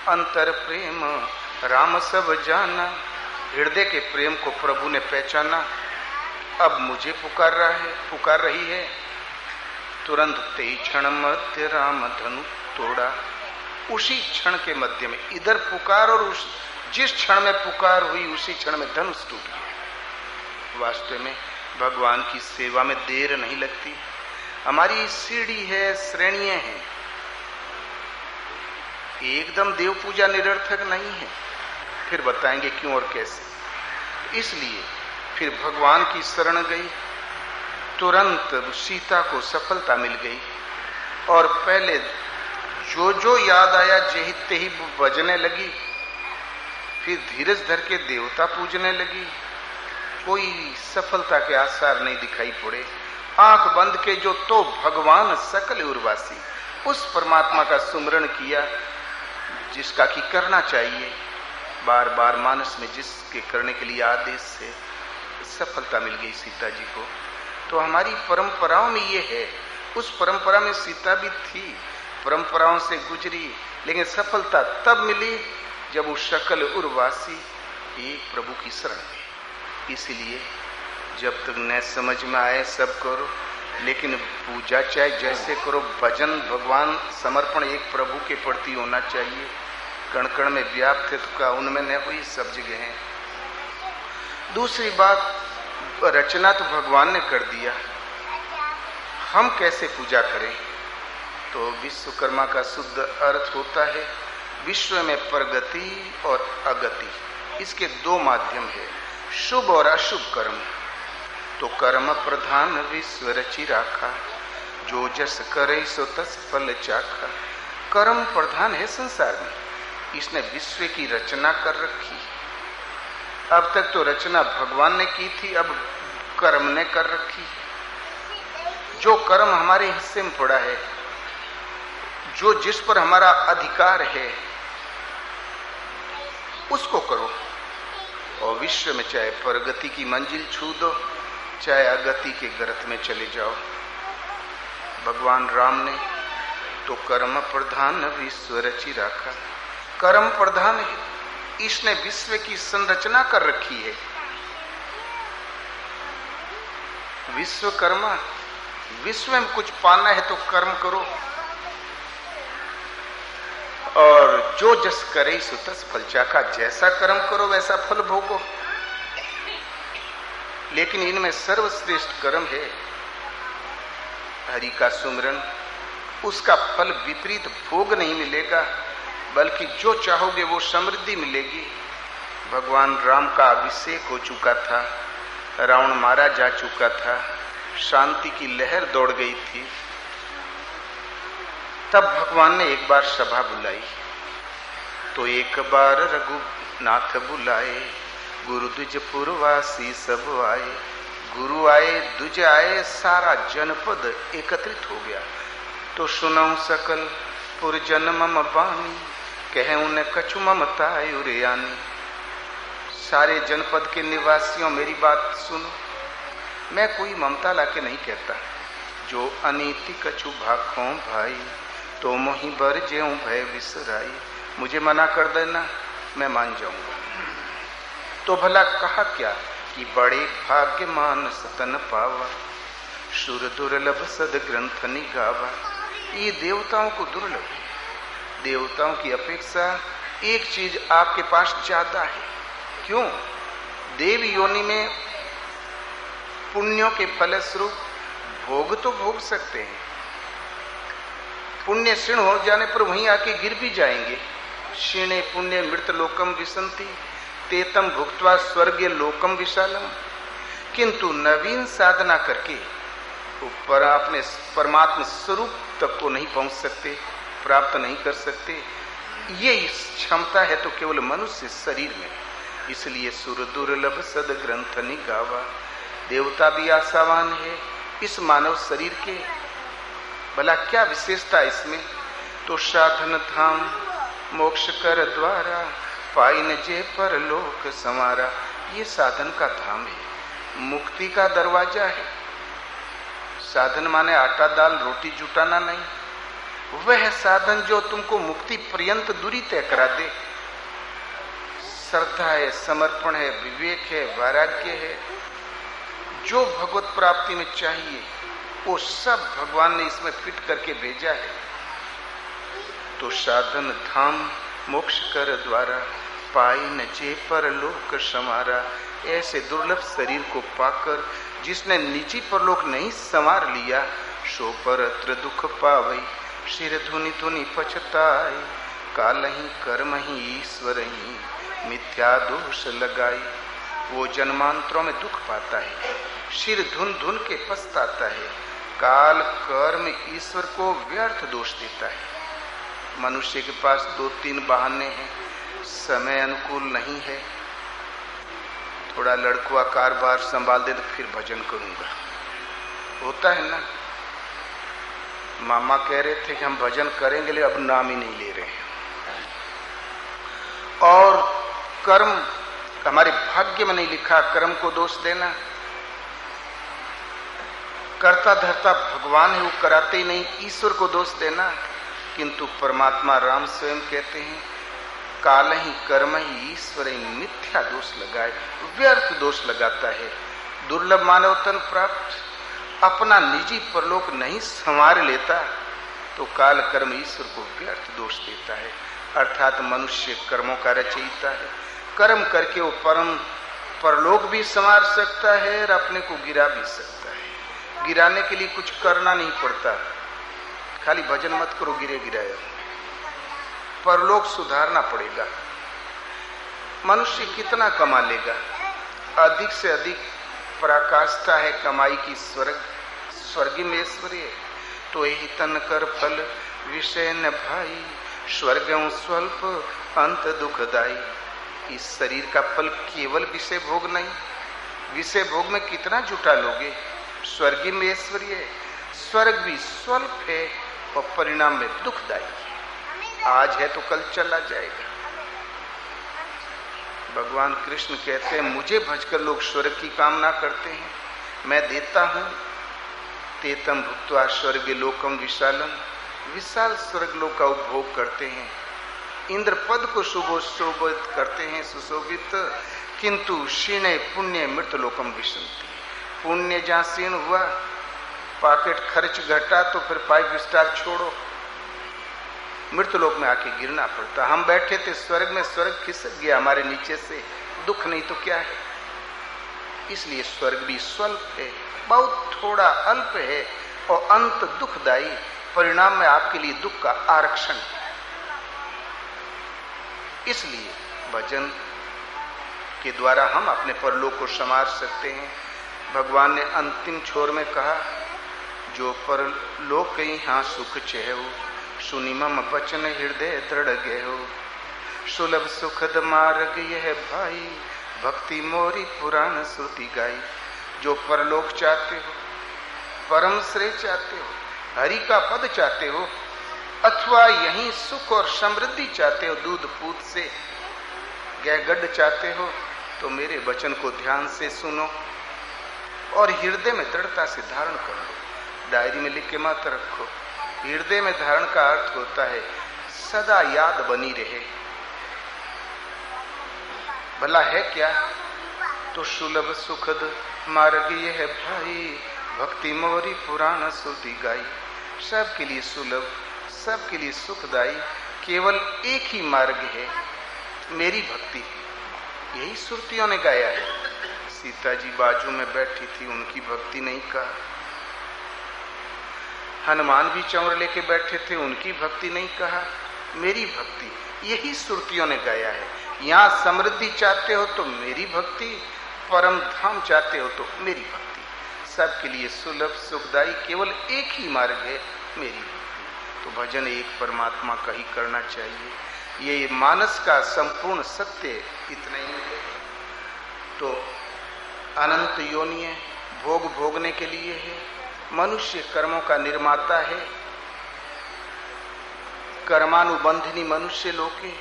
अंतर प्रेम राम सब जाना, हृदय के प्रेम को प्रभु ने पहचाना। अब मुझे पुकार रही है। तुरंत ते क्षण मध्य राम धनु तोड़ा। उसी क्षण के मध्य में इधर पुकार और जिस क्षण में पुकार हुई उसी क्षण में धनुष टूट गया। वास्तव में भगवान की सेवा में देर नहीं लगती। हमारी सीढ़ी है, श्रेणियां हैं, एकदम देव पूजा निरर्थक नहीं है। फिर बताएंगे क्यों और कैसे। इसलिए फिर भगवान की शरण गई, तुरंत सीता को सफलता मिल गई। और पहले जो जो याद आया जेहित ही बजने लगी। फिर धीरज धर के देवता पूजने लगी। कोई सफलता के आसार नहीं दिखाई पड़े। आंख बंद के जो तो भगवान सकल उर्वासी, उस परमात्मा का सुमरण किया जिसका कि करना चाहिए। बार बार मानस में जिसके करने के लिए आदेश से सफलता मिल गई सीता जी को। तो हमारी परंपराओं में ये है। उस परंपरा में सीता भी थी, परंपराओं से गुजरी, लेकिन सफलता तब मिली जब वो सकल उर्वासी एक प्रभु की शरण में। इसलिए जब तक न समझ में आए सब करो, लेकिन पूजा चाहे जैसे करो, भजन, भगवान, समर्पण एक प्रभु के प्रति होना चाहिए। कण कण में व्याप्त है तो का उनमें न हुई, सब जगह है। दूसरी बात, रचना तो भगवान ने कर दिया, हम कैसे पूजा करें? तो विश्वकर्मा का शुद्ध अर्थ होता है विश्व में प्रगति और अगति। इसके दो माध्यम है, शुभ और अशुभ कर्म। तो कर्म प्रधान विश्व रचि राखा, जो जस करे सो तस फल चाखा। कर्म प्रधान है संसार में, इसने विश्व की रचना कर रखी। अब तक तो रचना भगवान ने की थी, अब कर्म ने कर रखी। जो कर्म हमारे हिस्से में पड़ा है, जो जिस पर हमारा अधिकार है, उसको करो। और विश्व में चाहे प्रगति की मंजिल छू दो, चाहे अगति के गर्त में चले जाओ। भगवान राम ने तो कर्म प्रधान विश्व रचि राखा। कर्म प्रधान है, इसने विश्व की संरचना कर रखी है। विश्वकर्मा, विश्व में कुछ पाना है तो कर्म करो, और जो जस करे सो तस फल चाखा, जैसा कर्म करो वैसा फल भोगो। लेकिन इनमें सर्वश्रेष्ठ कर्म है हरि का सुमिरन। उसका फल विपरीत भोग नहीं मिलेगा, बल्कि जो चाहोगे वो समृद्धि मिलेगी। भगवान राम का अभिषेक हो चुका था, रावण मारा जा चुका था, शांति की लहर दौड़ गई थी। तब भगवान ने एक बार सभा बुलाई, तो एक बार रघुनाथ बुलाए, गुरु द्विज पुरवासी सब आए। गुरु आए, द्विज आए, सारा जनपद एकत्रित हो गया। तो सुनऊ सकल पुरजन मम बानी, कहूं न कछु ममता उरियानी। सारे जनपद के निवासियों मेरी बात सुनो, मैं कोई ममता लाके नहीं कहता। जो अनीति कछु भाखों भाई, तो मोहि बर ज्यों भय विसराई। मुझे मना कर देना, मैं मान जाऊंगा। तो भला कहा क्या कि बड़े भाग्यमान सतन पावा, सुर दुर्लभ सद ग्रंथ निगावा। ये देवताओं को दुर्लभ है। देवताओं की अपेक्षा एक चीज आपके पास ज्यादा है। क्यों? देव योनि में पुण्यों के फलस्वरूप भोग तो भोग सकते हैं, पुण्य क्षीण हो जाने पर वहीं आके गिर भी जाएंगे। क्षीणे पुण्य मृत लोकम विसंति, तेतम भुक्त्वा स्वर्गीय लोकम विशालम। किंतु नवीन साधना करके ऊपर अपने परमात्मा स्वरूप तक को नहीं पहुंच सकते, प्राप्त नहीं कर सकते। ये क्षमता है तो केवल मनुष्य शरीर में। इसलिए सुर दुर्लभ सद ग्रंथ निगावा। देवता भी आशावान है इस मानव शरीर के। भला क्या विशेषता इसमें? तो साधन धाम मोक्ष कर द्वारा, पाइन जे पर लोक समारा। ये साधन का धाम है, मुक्ति का दरवाजा है। साधन माने आटा दाल रोटी जुटाना नहीं, वह साधन जो तुमको मुक्ति पर्यंत दूरी तय करा दे। श्रद्धा है, समर्पण है, विवेक है, वैराग्य है, जो भगवत प्राप्ति में चाहिए वो सब भगवान ने इसमें फिट करके भेजा है। तो साधन धाम मोक्ष कर द्वारा, पाई न जे पर लोक समारा। ऐसे दुर्लभ शरीर को पाकर जिसने निजी परलोक नहीं संवार लिया, सो परत्र दुख पावई, सिर धुनि धुनि पछताई। कालहि कर्महि ईश्वर ही, मिथ्या दोष लगाई। वो जन्मांतरों में दुख पाता है, सिर धुन धुन के पछताता है। काल कर्म ईश्वर को व्यर्थ दोष देता है। मनुष्य के पास 2-3 बहाने हैं। समय अनुकूल नहीं है, थोड़ा लड़कुआ कारोबार संभाल दे तो फिर भजन करूंगा, होता है ना। मामा कह रहे थे कि हम भजन करेंगे, लेकिन अब नाम ही नहीं ले रहे हैं। और कर्म हमारे भाग्य में नहीं लिखा, कर्म को दोष देना। करता धरता भगवान है, वो कराते ही नहीं, ईश्वर को दोष देना। किंतु परमात्मा राम स्वयं कहते हैं, काल ही कर्म ही ईश्वर ही, मिथ्या दोष लगाए, व्यर्थ दोष लगाता है। दुर्लभ मानव तन प्राप्त अपना निजी परलोक नहीं संवार लेता तो काल कर्म ईश्वर को व्यर्थ दोष देता है। अर्थात मनुष्य कर्मों का रचयिता है। कर्म करके वो परम परलोक भी संवार सकता है और अपने को गिरा भी सकता है। गिराने के लिए कुछ करना नहीं पड़ता, खाली भजन मत करो गिरे गिराए। परलोक सुधारना पड़ेगा। मनुष्य कितना कमा लेगा? अधिक से अधिक पराकाष्ठा है कमाई की स्वर्ग में ऐश्वर्य। तो यही तन कर फल विषय न भाई, स्वर्गों स्वल्प अंत दुखदाई। इस शरीर का फल केवल विषय भोग नहीं, विषय भोग में कितना जुटा लोगे? स्वर्ग में ऐश्वर्य, स्वर्ग भी स्वल्प है और परिणाम में दुखदाई है। आज है तो कल चला जाएगा। भगवान कृष्ण कहते हैं, मुझे भजकर लोग स्वर्ग की कामना करते हैं, मैं देता हूं। तेतम भुक्त्वा स्वर्ग लोकम विशालम, विशाल स्वर्ग लोक का उपभोग करते हैं। इंद्र पद को सुशोभित करते हैं, सुशोभित, किंतु क्षीणे पुण्य मृतलोकम विशंति। पुण्य जहां क्षीण हुआ, पॉकेट खर्च घटा तो फिर 5 स्टार छोड़ो, मृतलोक में आके गिरना पड़ता। हम बैठे थे स्वर्ग में, स्वर्ग खिसक गया हमारे नीचे से, दुख नहीं तो क्या है। इसलिए स्वर्ग भी स्वल्प है, बहुत थोड़ा अल्प है और अंत दुखदायी, परिणाम में आपके लिए दुख का आरक्षण है। इसलिए भजन के द्वारा हम अपने परलोक को संवार सकते हैं। भगवान ने अंतिम छोर में कहा, जो परलोक यहाँ सुख चेहु, सुनि मम वचन हृदय दृढ़ गेहु, सुलभ सुखद मार्ग यह भाई, भक्ति मोरी पुराण श्रुति गाई। जो परलोक चाहते हो, परम श्रेय चाहते हो, हरि का पद चाहते हो, अथवा यहीं सुख और समृद्धि चाहते हो, दूध पूत से गहगढ़ चाहते हो, तो मेरे वचन को ध्यान से सुनो और हृदय में दृढ़ता से धारण कर लो। डायरी में लिख के मत रखो। हृदय में धारण का अर्थ होता है सदा याद बनी रहे। भला है क्या? तो सुलभ सुखद मार्ग ये है भाई, भक्ति मोरी पुराण श्रुति गाई। सबके लिए सुलभ, सबके लिए सुखदाई केवल एक ही मार्ग है, मेरी भक्ति। यही श्रुतियों ने गाया है। सीता जी बाजू में बैठी थी, उनकी भक्ति नहीं कहा। हनुमान भी चंवर लेके बैठे थे, उनकी भक्ति नहीं कहा, मेरी भक्ति। यही श्रुतियों ने गाया है। यहां समृद्धि चाहते हो तो मेरी भक्ति, परम धाम चाहते हो तो मेरी भक्ति। सबके लिए सुलभ सुखदाई केवल एक ही मार्ग है, मेरी भक्ति। तो भजन एक परमात्मा का ही करना चाहिए। ये मानस का संपूर्ण सत्य इतना ही है। तो अनंत योनियां भोग भोगने के लिए है। मनुष्य कर्मों का निर्माता है। कर्मानुबंधिनी मनुष्य लोके,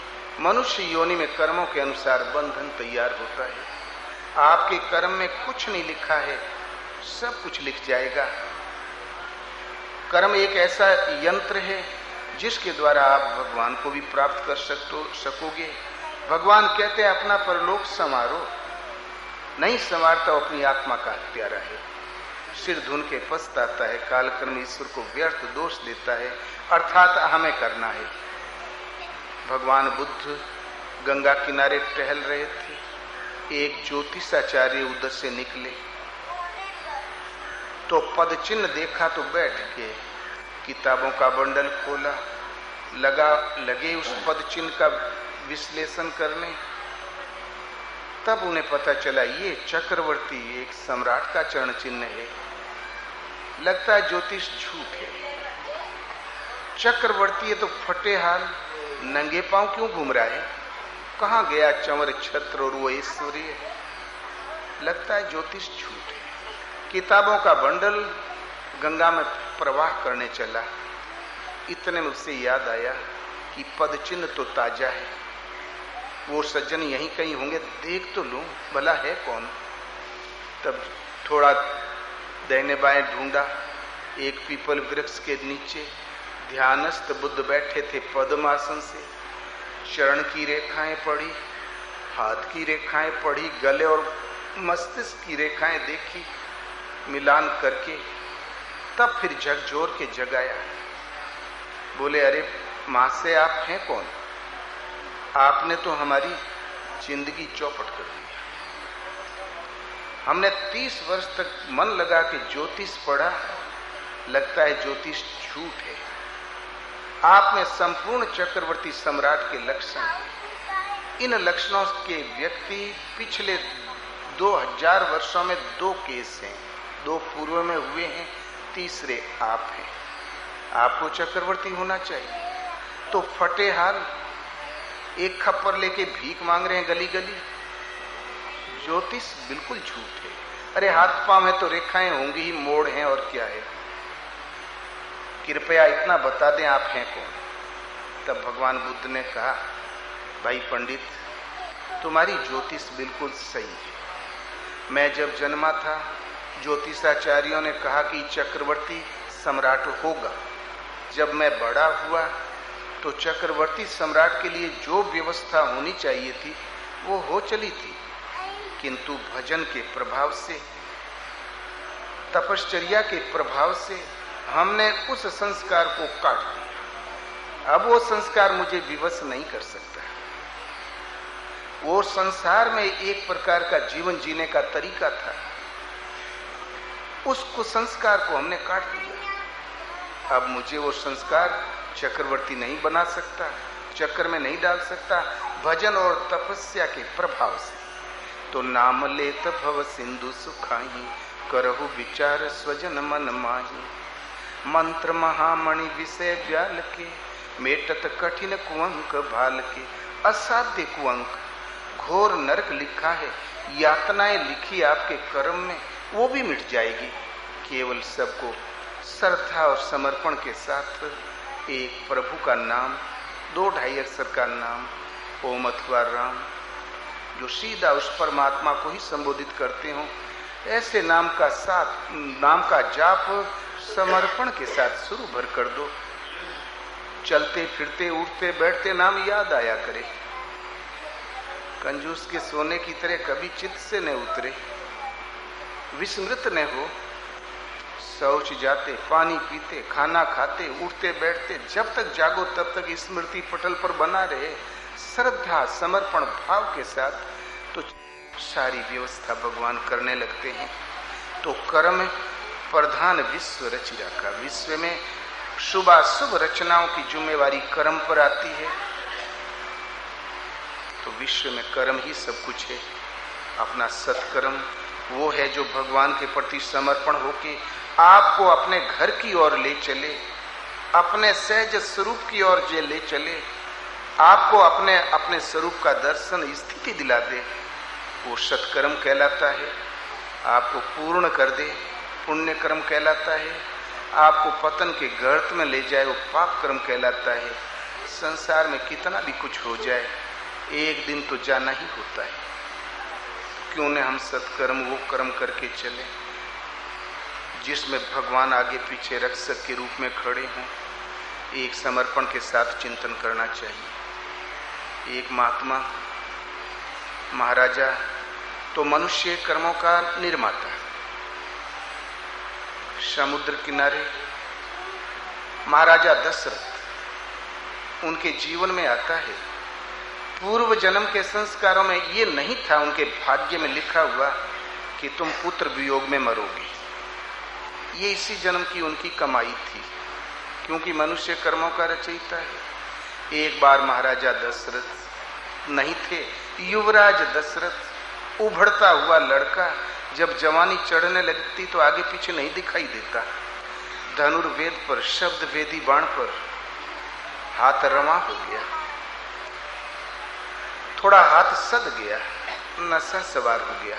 मनुष्य योनि में कर्मों के अनुसार बंधन तैयार होता है। आपके कर्म में कुछ नहीं लिखा है, सब कुछ लिख जाएगा। कर्म एक ऐसा यंत्र है जिसके द्वारा आप भगवान को भी प्राप्त कर सकोगे। भगवान कहते हैं अपना परलोक संवारो, नहीं संवारता अपनी आत्मा का हत्यारा है। सिर धुन के पछताता है, कालक्रम ईश्वर को व्यर्थ दोष देता है, अर्थात हमें करना है। भगवान बुद्ध गंगा किनारे टहल रहे थे। एक ज्योतिषाचार्य उधर से निकले तो पद चिन्ह देखा तो बैठ के किताबों का बंडल खोला, लगे उस पद चिन्ह का विश्लेषण करने। तब उन्हें पता चला ये चक्रवर्ती एक सम्राट का चरण चिन्ह है। लगता है ज्योतिष झूठ है। चक्रवर्ती है तो फटे हाल नंगे पांव क्यों घूम रहा है? कहां गया चंवर छत्र और वो ऐश्वर्य? लगता है ज्योतिष झूठ है। किताबों का बंडल गंगा में प्रवाह करने चला। इतने में उससे याद आया कि पद चिन्ह तो ताजा है, वो सज्जन यहीं कहीं होंगे, देख तो लूं भला है कौन। तब थोड़ा दाहिने बाएं ढूंढा। एक पीपल वृक्ष के नीचे ध्यानस्थ बुद्ध बैठे थे पद्मासन से। चरण की रेखाएं पढ़ी, हाथ की रेखाएं पढ़ी, गले और मस्तिष्क की रेखाएं देखी, मिलान करके तब फिर झकझोर के जगाया। बोले, अरे मां से आप हैं कौन? आपने तो हमारी जिंदगी चौपट कर दी। हमने 30 वर्ष तक मन लगा के ज्योतिष पढ़ा, लगता है ज्योतिष झूठ है। आपने संपूर्ण चक्रवर्ती सम्राट के लक्षण, इन लक्षणों के व्यक्ति पिछले 2000 वर्षों में 2 केस हैं, 2 पूर्व में हुए हैं, तीसरे आप हैं। आपको चक्रवर्ती होना चाहिए। तो फटे हाल एक खप्पर लेके भीख मांग रहे हैं गली गली। ज्योतिष बिल्कुल झूठ है। अरे हाथ पांव है तो रेखाएं होंगी ही, मोड़ हैं और क्या है। कृपया इतना बता दें आप हैं कौन। तब भगवान बुद्ध ने कहा, भाई पंडित, तुम्हारी ज्योतिष बिल्कुल सही है। मैं जब जन्मा था ज्योतिषाचार्यों ने कहा कि चक्रवर्ती सम्राट होगा। जब मैं बड़ा हुआ तो चक्रवर्ती सम्राट के लिए जो व्यवस्था होनी चाहिए थी वो हो चली थी, किंतु भजन के प्रभाव से, तपश्चर्या के प्रभाव से हमने उस संस्कार को काट दिया। अब वो संस्कार मुझे विवश नहीं कर सकता। वो संसार में एक प्रकार का जीवन जीने का तरीका था, उस कुसंस्कार को हमने काट दिया। अब मुझे वो संस्कार चक्रवर्ती नहीं बना सकता, चक्र में नहीं डाल सकता भजन और तपस्या के प्रभाव से। तो नाम लेत भव सिंधु सुखाही, करहु विचार स्वजन मन माही। मंत्र महामणि विषय व्याल के, मेटत कठिन कुअंक भाल के। असाध्य कुअंक, घोर नरक लिखा है, यातनाएं लिखी आपके कर्म में, वो भी मिट जाएगी। केवल सबको श्रद्धा और समर्पण के साथ एक प्रभु का नाम, 2-2.5 अक्षर का नाम ओम अथवा राम, जो सीधा उस परमात्मा को ही संबोधित करते हो, ऐसे नाम का जाप समर्पण के साथ शुरू भर कर दो। चलते फिरते उठते बैठते नाम याद आया करे। कंजूस के सोने की तरह कभी चित्त से न उतरे, विस्मृत न हो। शौच जाते, पानी पीते, खाना खाते, उठते बैठते, जब तक जागो तब तक स्मृति पटल पर बना रहे, श्रद्धा समर्पण भाव के साथ, तो सारी व्यवस्था भगवान करने लगते हैं। तो कर्म प्रधान विश्व रचि रखा। विश्व में शुभाशुभ रचनाओं की जिम्मेवारी कर्म पर आती है। तो विश्व में कर्म ही सब कुछ है। अपना सत्कर्म वो है जो भगवान के प्रति समर्पण होके आपको अपने घर की ओर ले चले, अपने सहज स्वरूप की ओर ले चले, आपको अपने स्वरूप का दर्शन स्थिति दिला दे, वो सत्कर्म कहलाता है। आपको पूर्ण कर दे, पुण्य कर्म कहलाता है। आपको पतन के गर्त में ले जाए, वो पाप कर्म कहलाता है। संसार में कितना भी कुछ हो जाए, एक दिन तो जाना ही होता है। क्यों न हम सत्कर्म वो कर्म करके चले जिसमें भगवान आगे पीछे रक्षक के रूप में खड़े हों। एक समर्पण के साथ चिंतन करना चाहिए। एक महात्मा महाराजा तो मनुष्य कर्मों का निर्माता। समुद्र किनारे महाराजा दशरथ, उनके जीवन में आता है, पूर्व जन्म के संस्कारों में ये नहीं था, उनके भाग्य में लिखा हुआ कि तुम पुत्र वियोग में मरोगे। ये इसी जन्म की उनकी कमाई थी, क्योंकि मनुष्य कर्मों का रचयिता है। एक बार महाराजा दशरथ नहीं थे, युवराज दशरथ, उभरता हुआ लड़का, जब जवानी चढ़ने लगती तो आगे पीछे नहीं दिखाई देता। धनुर्वेद पर, शब्द वेदी बाण पर हाथ रमा हो गया, थोड़ा हाथ सद गया, नशा सवार हो गया।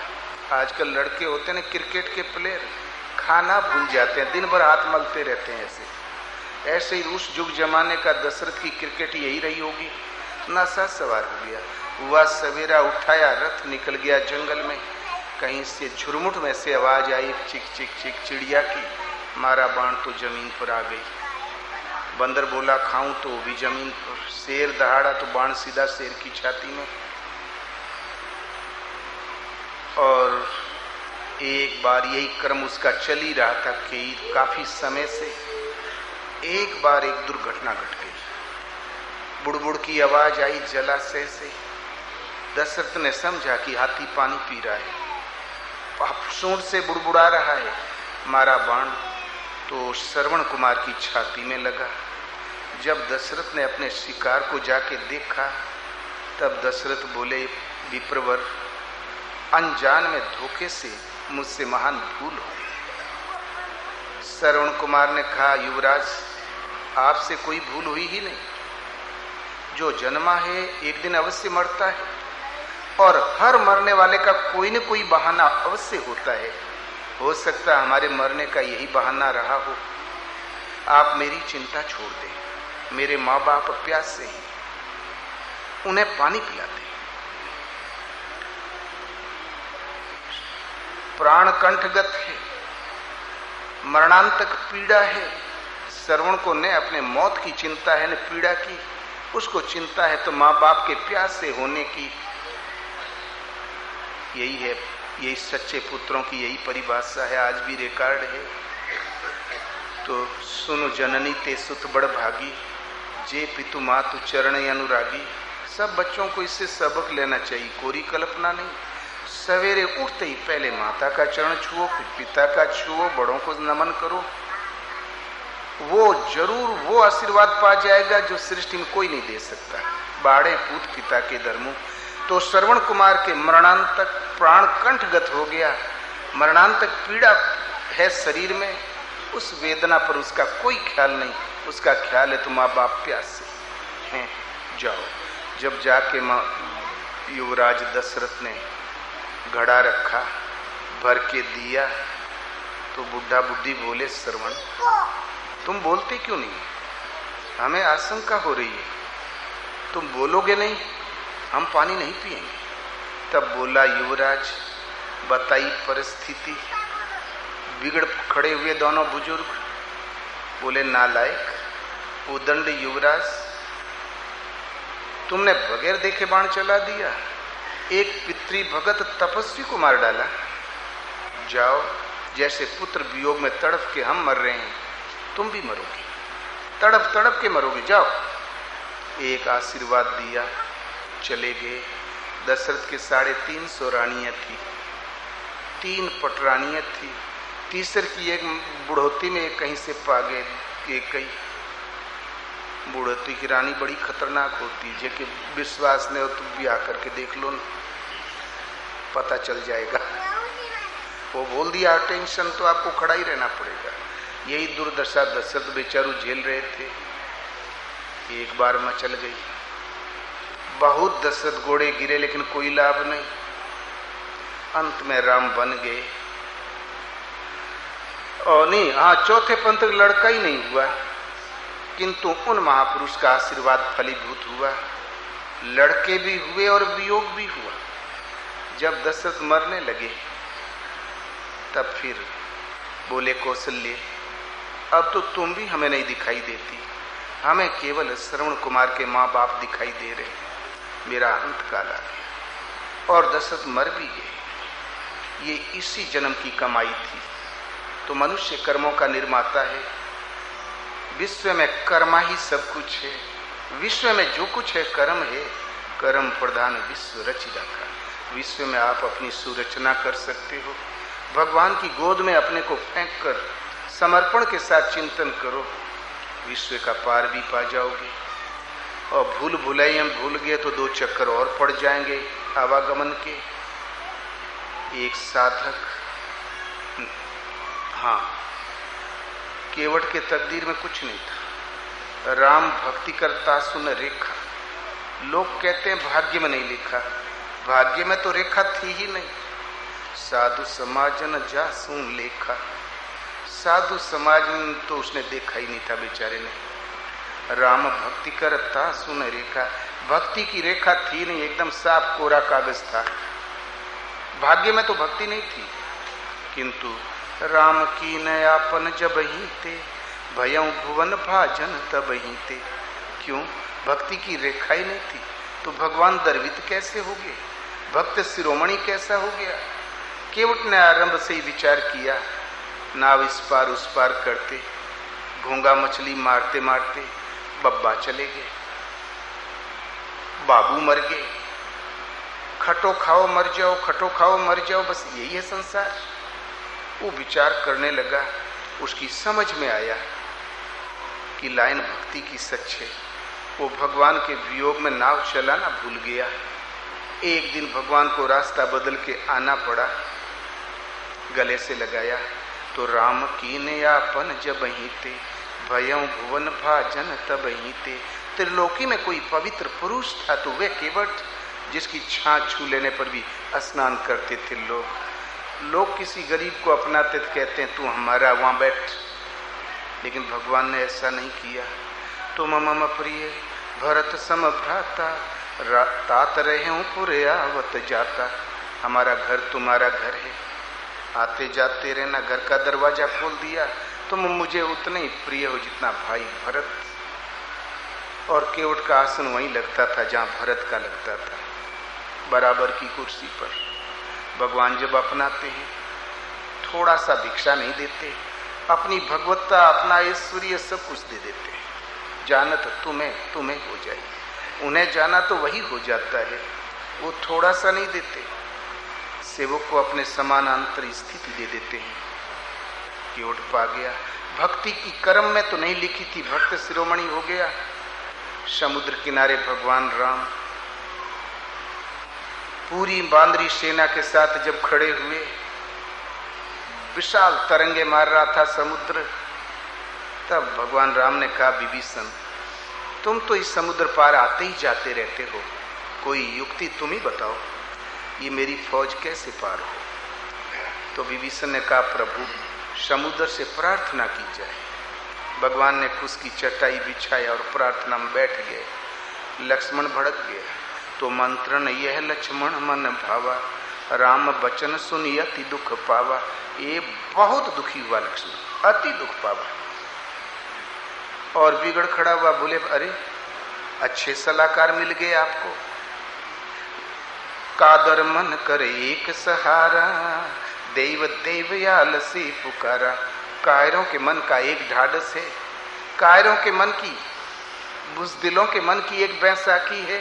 आजकल लड़के होते हैं क्रिकेट के प्लेयर, खाना भूल जाते हैं, दिन भर हाथ मलते रहते हैं। ऐसे ही उस युग जमाने का दशरथ की क्रिकेट यही रही होगी। नशा सवार हो गया, हुआ सवेरा, उठाया रथ, निकल गया जंगल में। कहीं से झुरमुट में से आवाज आई, चिक चिक चिक, चिड़िया की। मारा बाण तो जमीन पर आ गई। बंदर बोला खाऊं तो भी जमीन पर। शेर दहाड़ा तो बाण सीधा शेर की छाती में। और एक बार यही क्रम उसका चल ही रहा था कि काफी समय से एक बार एक दुर्घटना घट गई। बुड़बुड़ की आवाज आई जलाशय से। दशरथ ने समझा कि हाथी पानी पी रहा है, सूंड से बुड़बुड़ा रहा है। मारा बाण तो श्रवण कुमार की छाती में लगा। जब दशरथ ने अपने शिकार को जाके देखा, तब दशरथ बोले, विप्रवर, अनजान में धोखे से मुझसे महान भूल हो गई। श्रवण कुमार ने कहा, युवराज, आपसे कोई भूल हुई ही नहीं। जो जन्मा है एक दिन अवश्य मरता है, और हर मरने वाले का कोई न कोई बहाना अवश्य होता है। हो सकता है हमारे मरने का यही बहाना रहा हो। आप मेरी चिंता छोड़ दें। मेरे माँ बाप प्यासे हैं, उन्हें पानी पिलाते। प्राण कंठगत है, मरणांतक पीड़ा है, श्रवण को न अपने मौत की चिंता है न पीड़ा की, उसको चिंता है तो माँ बाप के प्यास से होने की। यही है, यही सच्चे पुत्रों की यही परिभाषा है, आज भी रिकॉर्ड है। तो सुनो जननी ते सुत बड़ भागी, जे पितु मातु चरण अनुरागी। सब बच्चों को इससे सबक लेना चाहिए, कोरी कल्पना नहीं। सवेरे उठते ही पहले माता का चरण छुओ, फिर पिता का छुओ, बड़ों को नमन करो। वो जरूर वो आशीर्वाद पा जाएगा जो सृष्टि में कोई नहीं दे सकता। बाड़े पूत पिता के धर्मों। तो श्रवण कुमार के मरणांतक प्राण कंठगत हो गया, मरणांतक पीड़ा है शरीर में, उस वेदना पर उसका कोई ख्याल नहीं। उसका ख्याल है तो माँ बाप प्यास से हैं। जाओ। जब जाके युवराज दशरथ ने घड़ा रखा, भर के दिया, तो बुढ़ा बुढ़ी बोले, श्रवण तुम बोलते क्यों नहीं? हमें आशंका हो रही है, तुम बोलोगे नहीं, हम पानी नहीं पिएंगे। तब बोला युवराज, बताई परिस्थिति। बिगड़ खड़े हुए दोनों बुजुर्ग, बोले नालायक उदंड युवराज, तुमने बगैर देखे बाण चला दिया, एक पितृ भगत तपस्वी को मार डाला। जाओ, जैसे पुत्र वियोग में तड़प के हम मर रहे हैं, तुम भी मरोगे, तड़प तड़प के मरोगे। जाओ। एक आशीर्वाद दिया, चले गए। दशरथ के 350 रानियां थी, 3 पटरानियां थी, तीसर की एक बुढ़ोती में एक कहीं से पा गए। एक कई बुढ़ोती की रानी बड़ी खतरनाक होती है, कि विश्वास ने हो तुम भी आकर के देख लो ना, पता चल जाएगा। वो बोल दिया टेंशन तो आपको खड़ा ही रहना पड़ेगा। यही दुर्दशा दशरथ बेचारू झेल रहे थे। एक बार मचल गई, बहुत दशरथ घोड़े गिरे लेकिन कोई लाभ नहीं। अंत में राम बन गए। और नहीं, हाँ, चौथे पंथ लड़का ही नहीं हुआ, किंतु उन महापुरुष का आशीर्वाद फलीभूत हुआ। लड़के भी हुए और वियोग भी हुआ। जब दशरथ मरने लगे तब फिर बोले कौशल्य, अब तो तुम भी हमें नहीं दिखाई देती, हमें केवल श्रवण कुमार के माँ बाप दिखाई दे रहे, मेरा अंत काल आ गया। और दशरथ मर भी गए। ये इसी जन्म की कमाई थी। तो मनुष्य कर्मों का निर्माता है। विश्व में कर्मा ही सब कुछ है। विश्व में जो कुछ है कर्म है। कर्म प्रधान विश्व रचि रखा। विश्व में आप अपनी सुरचना कर सकते हो। भगवान की गोद में अपने को फेंक कर समर्पण के साथ चिंतन करो, विश्व का पार भी पा जाओगे। और भूल भुलैया भूल गए तो 2 चक्कर और पड़ जाएंगे आवागमन के। एक साधक, हाँ, केवट के तकदीर में कुछ नहीं था। राम भक्ति करता सुन रेखा। लोग कहते हैं भाग्य में नहीं लिखा, भाग्य में तो रेखा थी ही नहीं। साधु समाजन जा सुन लेखा। साधु समाज में तो उसने देखा ही नहीं था बेचारे ने। राम भक्ति करता सुन रेखा। भक्ति की रेखा थी नहीं, एकदम साफ कोरा कागज था। भाग्य में तो भक्ति नहीं थी, किंतु राम की नयापन जब ही ते भयं भुवन भाजन तब ही ते। क्यों? भक्ति की रेखा ही नहीं थी, तो भगवान दर्वित कैसे हो गए? भक्त शिरोमणि कैसा हो गया? केवट ने आरंभ से ही विचार किया, नाव इस पार उस पार करते, घोंगा मछली मारते मारते बब्बा चले गए, बाबू मर गए, खटो खाओ मर जाओ, खटो खाओ मर जाओ, बस यही है संसार। वो विचार करने लगा, उसकी समझ में आया कि लाइन भक्ति की सच है। वो भगवान के वियोग में नाव चलाना भूल गया। एक दिन भगवान को रास्ता बदल के आना पड़ा। गले से लगाया तो राम की नयापन जब ही ते भयं भुवन भाजन तब ही ते। त्रिलोकी में कोई पवित्र पुरुष था तो वे केवट, जिसकी छाछ छू लेने पर भी स्नान करते थे लोग किसी गरीब को अपनाते थे, कहते हैं तू हमारा वहां बैठ। लेकिन भगवान ने ऐसा नहीं किया। तुम मम प्रिय भरत सम भ्राता तात रहे हूं पुरे आवत जाता। हमारा घर तुम्हारा घर है, आते जाते रहना। घर का दरवाजा खोल दिया, तुम मुझे उतने ही प्रिय हो जितना भाई भरत। और केवट का आसन वहीं लगता था जहां भरत का लगता था, बराबर की कुर्सी पर। भगवान जब अपनाते हैं थोड़ा सा भिक्षा नहीं देते, अपनी भगवत्ता, अपना ऐश्वर्य सब कुछ दे देते हैं। जानत तुम्हें तुम्हें हो जाए, उन्हें जाना तो वही हो जाता है। वो थोड़ा सा नहीं देते, सेवक को अपने समानांतर स्थिति दे देते हैं कि उठ पा गया। भक्ति की कर्म में तो नहीं लिखी थी, भक्त शिरोमणि हो गया। समुद्र किनारे भगवान राम पूरी बांदरी सेना के साथ जब खड़े हुए, विशाल तरंगे मार रहा था समुद्र, तब भगवान राम ने कहा, विभीषण तुम तो इस समुद्र पार आते ही जाते रहते हो, कोई युक्ति तुम ही बताओ, ये मेरी फौज कैसे पार हो। तो विभीषण ने कहा, प्रभु समुद्र से प्रार्थना की जाए। भगवान ने उसकी चटाई बिछाया और प्रार्थना में बैठ गए। लक्ष्मण भड़क गया तो मंत्रण यह लक्ष्मण मन भावा, राम बचन सुनी अति दुख पावा। ये बहुत दुखी हुआ लक्ष्मण, अति दुख पावा, और बिगड़ खड़ा हुआ। बोले, अरे अच्छे सलाहकार मिल गए आपको। कादर मन करे एक सहारा, देव देवयाल से पुकारा। कायरों के मन का एक ढाढ़स है, कायरों के मन की, बुज़दिलों के मन की एक बैसाखी है।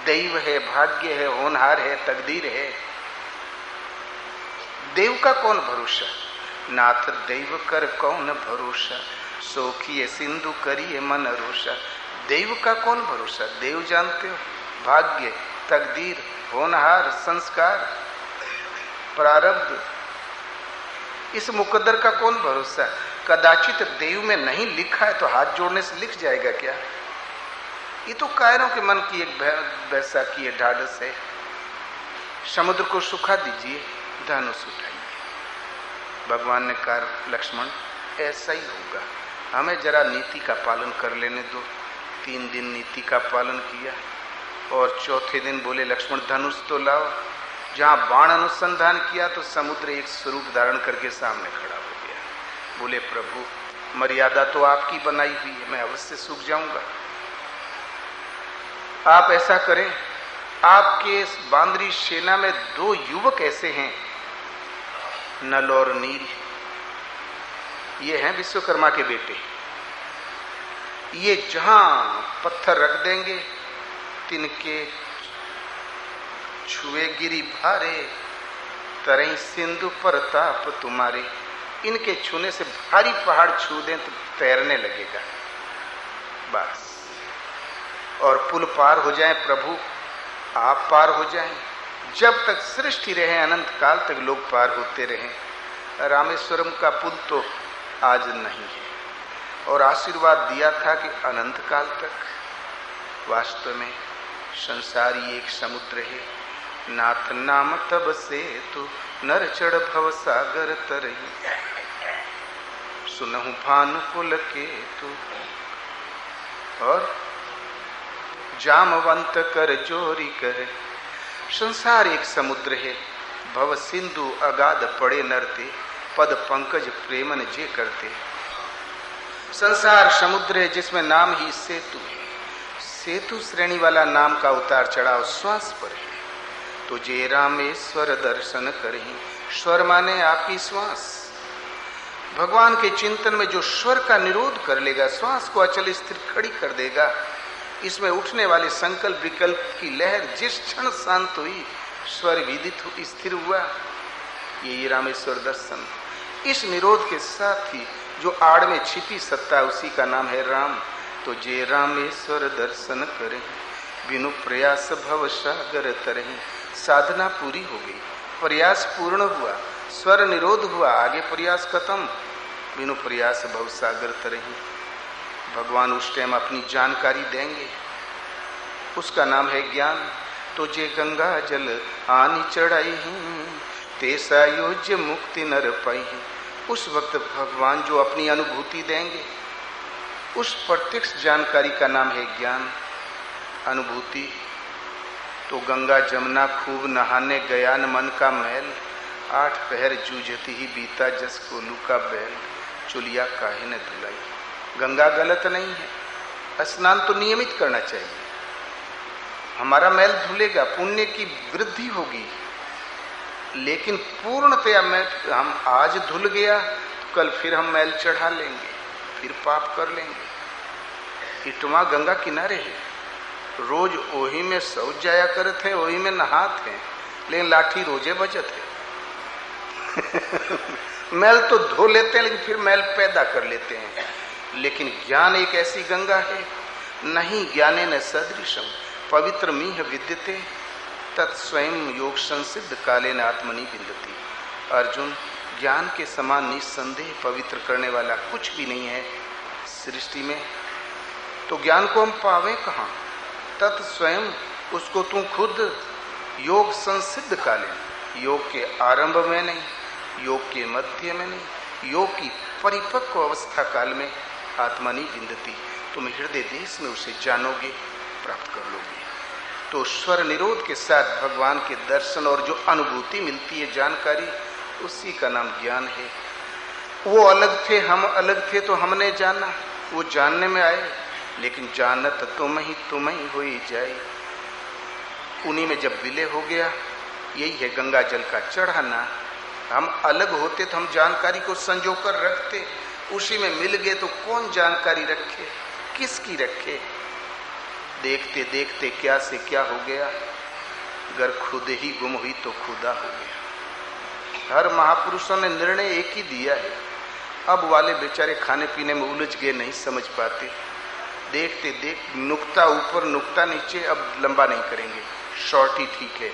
दैव है, भाग्य है, होनहार है, तकदीर है। देव का कौन भरोसा, नाथ देव कर कौन भरोसा, सोखिए सिंधु करिए मन रोषा। देव का कौन भरोसा, देव जानते हो, भाग्य, तकदीर, होनहार, संस्कार, प्रारब्ध, इस मुकद्दर का कौन भरोसा। कदाचित देव में नहीं लिखा है तो हाथ जोड़ने से लिख जाएगा क्या। ये तो कायरों के मन की एक बैसाखी है, ढाढ़स है। समुद्र को सुखा दीजिए, धनुष उठाइए। भगवान ने कहा, लक्ष्मण ऐसा ही होगा, हमें जरा नीति का पालन कर लेने दो। 3 दिन नीति का पालन किया और चौथे दिन बोले, लक्ष्मण धनुष तो लाओ। जहां बाण अनुसंधान किया तो समुद्र एक स्वरूप धारण करके सामने खड़ा हो गया। बोले, प्रभु मर्यादा तो आपकी बनाई हुई है, मैं अवश्य सूख जाऊंगा। आप ऐसा करें, आपके इस बांदरी सेना में 2 युवक ऐसे हैं, नल और नील, ये हैं विश्वकर्मा के बेटे। ये जहां पत्थर रख देंगे, तिनके छुए गिरी भारे, तरई सिंधु पर ताप तुम्हारे। इनके छूने से भारी पहाड़ छू दें तो तैरने लगेगा बस। और पुल पार हो जाए प्रभु, आप पार हो जाएं। जब तक सृष्टि रहे, अनंत काल तक लोग पार होते रहें। रामेश्वरम का पुल तो आज नहीं है, और आशीर्वाद दिया था कि अनंत काल तक। वास्तव में संसार ही एक समुद्र है। नाथ नाम तब से तू नर चढ़ भव सागर तरही, सुनहु भानुकुल के तू। और जामवंत कर जोरी करे। संसार एक समुद्र है, भव सिंधु अगाध पड़े नरते, पद पंकज प्रेमन जे करते। संसार समुद्र है जिसमें नाम ही सेतु है। सेतु श्रेणी वाला नाम का उतार चढ़ाव श्वास पर है। तो जे रामेश्वर दर्शन करही, स्वर माने आपकी श्वास। भगवान के चिंतन में जो स्वर का निरोध कर लेगा, श्वास को अचल स्थिर खड़ी कर देगा, इसमें उठने वाले संकल्प विकल्प की लहर जिस क्षण शांत हुई, स्वर विदित स्थिर हुआ, यही रामेश्वर दर्शन। इस निरोध के साथ ही जो आड़ में छिपी सत्ता, उसी का नाम है राम। तो जे रामेश्वर दर्शन करे, बिनु प्रयास भव सागर तरही। साधना पूरी हो गई, प्रयास पूर्ण हुआ, स्वर निरोध हुआ, आगे प्रयास खत्म, बिनु प्रयास भव सागर तरही। भगवान उस टाइम अपनी जानकारी देंगे, उसका नाम है ज्ञान। तो जे गंगा जल आनी चढ़ाई, तेसा योज्य मुक्ति नर पाई। उस वक्त भगवान जो अपनी अनुभूति देंगे, उस प्रत्यक्ष जानकारी का नाम है ज्ञान, अनुभूति। तो गंगा जमुना खूब नहाने गया न मन का मैल, 8 पहर जूझती ही बीता जस कोलू का बैल। चुलिया काहे न धुलाई। गंगा गलत नहीं है, स्नान तो नियमित करना चाहिए। हमारा मैल धुलेगा, पुण्य की वृद्धि होगी, लेकिन पूर्णतया हम आज धुल गया तो कल फिर हम मैल चढ़ा लेंगे, फिर पाप कर लेंगे। इटवा गंगा किनारे है, रोज ओही में शौच जाया करते हैं, ओही में नहाते हैं, लेकिन लाठी रोजे बजत है। मैल तो धो लेते हैं, लेकिन फिर मैल पैदा कर लेते हैं। लेकिन ज्ञान एक ऐसी गंगा है, नहीं ज्ञाने न सदृशम पवित्र मीह विद्यते तत्स्वयं योग संसिद्ध काले न आत्मनि विन्दति। अर्जुन, ज्ञान के समान निस्संदेह पवित्र करने वाला कुछ भी नहीं है सृष्टि में। तो ज्ञान को हम पावे कहाँ? तत्स्वयं, उसको तू खुद योग संसिद्ध काले, योग के आरंभ में नहीं, योग के मध्य में नहीं, योग की परिपक्व अवस्था काल में आत्मनि विन्दति, तुम हृदय देश में उसे जानोगे, प्राप्त कर लोगे। तो स्वर निरोध के साथ भगवान के दर्शन और जो अनुभूति मिलती है, जानकारी, उसी का नाम ज्ञान है। वो अलग थे, हम अलग थे, तो हमने जाना, वो जानने में आए, लेकिन जानत तुम ही हो ही जाए। उन्हीं में जब विलय हो गया, यही है गंगा जल का चढ़ाना। हम अलग होते तो हम जानकारी को संजो कर रखते, उसी में मिल गए तो कौन जानकारी रखे, किसकी रखे। देखते देखते क्या से क्या हो गया, अगर खुद ही गुम हुई तो खुदा हो गया। हर महापुरुषों ने निर्णय एक ही दिया है, अब वाले बेचारे खाने पीने में उलझ गए, नहीं समझ पाते। देखते देख नुक्ता ऊपर नुक्ता नीचे, अब लंबा नहीं करेंगे, शॉर्ट ही ठीक है।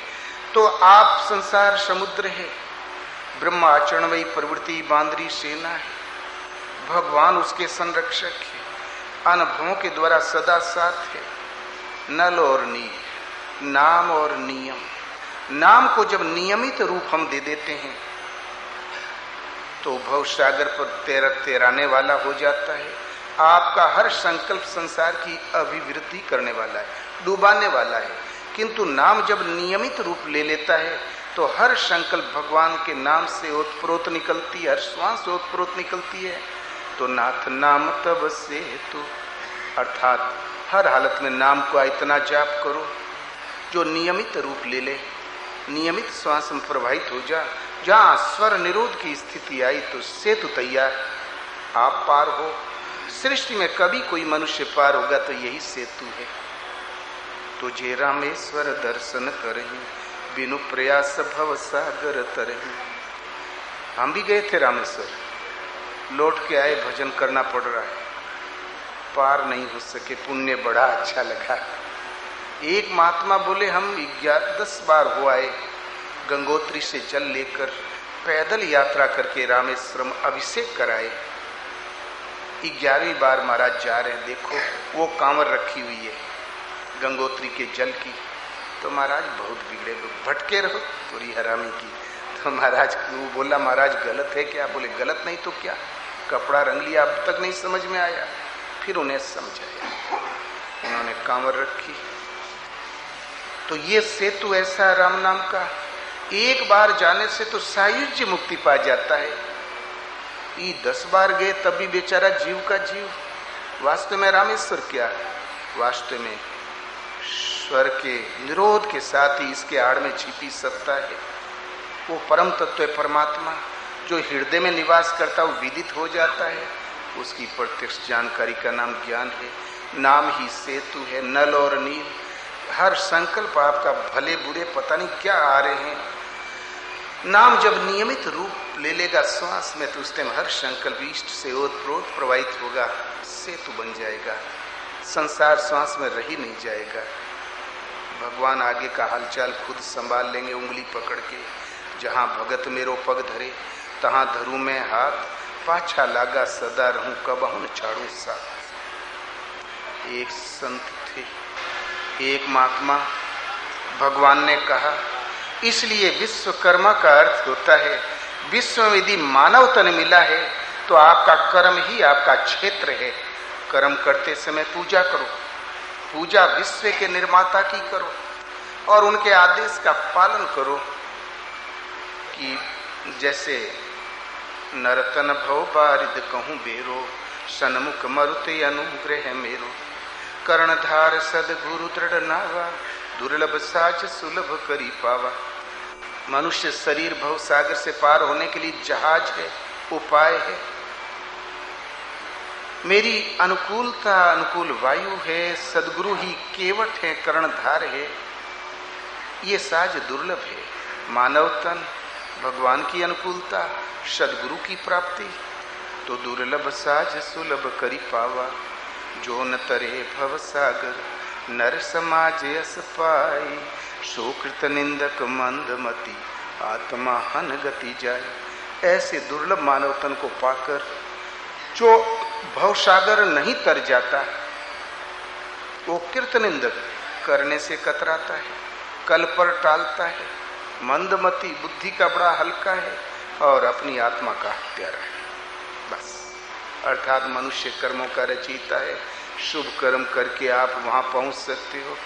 तो आप संसार समुद्र है, ब्रह्म आचरण वही प्रवृत्ति बांदरी सेना है, भगवान उसके संरक्षक है, अनुभवों के द्वारा सदा साथ है। नल और नील, नाम और नियम। नाम को जब नियमित रूप हम दे देते हैं तो भव सागर पर तैराने वाला हो जाता है। आपका हर संकल्प संसार की अभिवृद्धि करने वाला है, डुबाने वाला है। किंतु नाम जब नियमित रूप ले लेता है तो हर संकल्प भगवान के नाम से ओतप्रोत निकलती है, हर श्वास से ओतप्रोत निकलती है। तो नाथ नाम तब से तो, अर्थात हर हालत में नाम को इतना जाप करो जो नियमित रूप ले ले, नियमित श्वास में प्रवाहित हो जा। जहां स्वर निरोध की स्थिति आई तो सेतु तैयार, आप पार हो। सृष्टि में कभी कोई मनुष्य पार होगा तो यही सेतु है। तुझे रामेश्वर दर्शन करही, बिनु प्रयास भव सागर तरही। हम भी गए थे रामेश्वर, लौट के आए, भजन करना पड़ रहा है, पार नहीं हो सके। पुण्य बड़ा अच्छा लगा। एक महात्मा बोले हम 10 बार हो आए, गंगोत्री से जल लेकर पैदल यात्रा करके रामेश्वरम अभिषेक कराए। 11वीं बार महाराज जा रहे हैं, देखो वो कांवर रखी हुई है गंगोत्री के जल की। तो महाराज बहुत बिगड़े, भटके रहो पूरी हरामी की। तो महाराज वो बोला, महाराज गलत है क्या? बोले गलत नहीं तो क्या, कपड़ा रंग लिया, अब तक नहीं समझ में आया। फिर उन्हें समझाया, उन्होंने कांवर रखी। तो ये सेतु ऐसा राम नाम का, एक बार जाने से तो सायुज्य मुक्ति पा जाता है। ये 10 बार गए तब भी बेचारा जीव का जीव। वास्तव में रामेश्वर क्या है? वास्तव में स्वर के निरोध के साथ ही इसके आड़ में छिपी सत्ता है। वो परम तत्व है, परमात्मा जो हृदय में निवास करता वो विदित हो जाता है। उसकी प्रत्यक्ष जानकारी का नाम ज्ञान है। नाम ही सेतु है, नल और नील। हर संकल्प आपका भले बुरे पता नहीं क्या आ रहे हैं, नाम जब नियमित रूप ले लेगा श्वास में तो उस टाइम हर संकल्प इष्ट से ओतप्रोत प्रवाहित होगा, सेतु बन जाएगा, संसार श्वास में रही नहीं जाएगा। भगवान आगे का हालचाल खुद संभाल लेंगे उंगली पकड़ के। जहाँ भगत मेरो पग धरे तहाँ धरू मैं हाथ, पाछा लागा सदा रहूं कबहु न छाड़ू साथ। एक संत थे, एक महात्मा, भगवान ने कहा इसलिए विश्वकर्मा का अर्थ होता है विश्व में यदि मानव तन मिला है तो आपका कर्म ही आपका क्षेत्र है। कर्म करते समय पूजा करो, पूजा विश्व के निर्माता की करो और उनके आदेश का पालन करो। कि जैसे नरतन भव बारिद कहूँ बेरो, सन्मुख मरुते अनुग्रह मेरो। कर्णधार सदगुरु दृढ़ नावा, दुर्लभ साच सुलभ करी पावा। मनुष्य शरीर भव सागर से पार होने के लिए जहाज है, उपाय है। मेरी अनुकूलता अनुकूल वायु है, सदगुरु ही केवट है, कर्णधार है। ये साज दुर्लभ है, मानव तन, भगवान की अनुकूलता, सदगुरु की प्राप्ति। तो दुर्लभ साज सुलभ करी पावा, जो न तरे भव सागर, नर समाज यस पाई। सुकृत निंदक मंदमती, आत्मा हन गति जाए। ऐसे दुर्लभ मानव तन को पाकर जो भवसागर नहीं तर जाता, वो कीर्तनिंदक करने से कतराता है, कल पर टालता है, मंदमती बुद्धि का बड़ा हल्का है और अपनी आत्मा का हत्यारा है। बस, अर्थात मनुष्य कर्मों का रचयिता है। शुभ कर्म करके आप वहां पहुंच सकते हो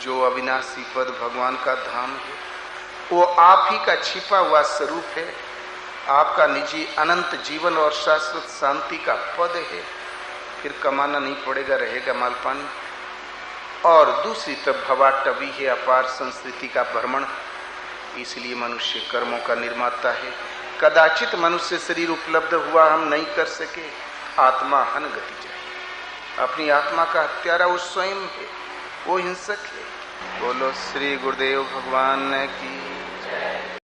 जो अविनाशी पद भगवान का धाम है। वो आप ही का छिपा हुआ स्वरूप है, आपका निजी अनंत जीवन और शाश्वत शांति का पद है। फिर कमाना नहीं पड़ेगा, रहेगा माल पानी। और दूसरी तरफ भवाटवी है, अपार संस्कृति का भ्रमण। इसलिए मनुष्य कर्मों का निर्माता है। कदाचित मनुष्य शरीर उपलब्ध हुआ, हम नहीं कर सके, आत्मा हन गति जाए। अपनी आत्मा का हत्यारा वो स्वयं है, वो हिंसक है। बोलो श्री गुरुदेव भगवान की जय।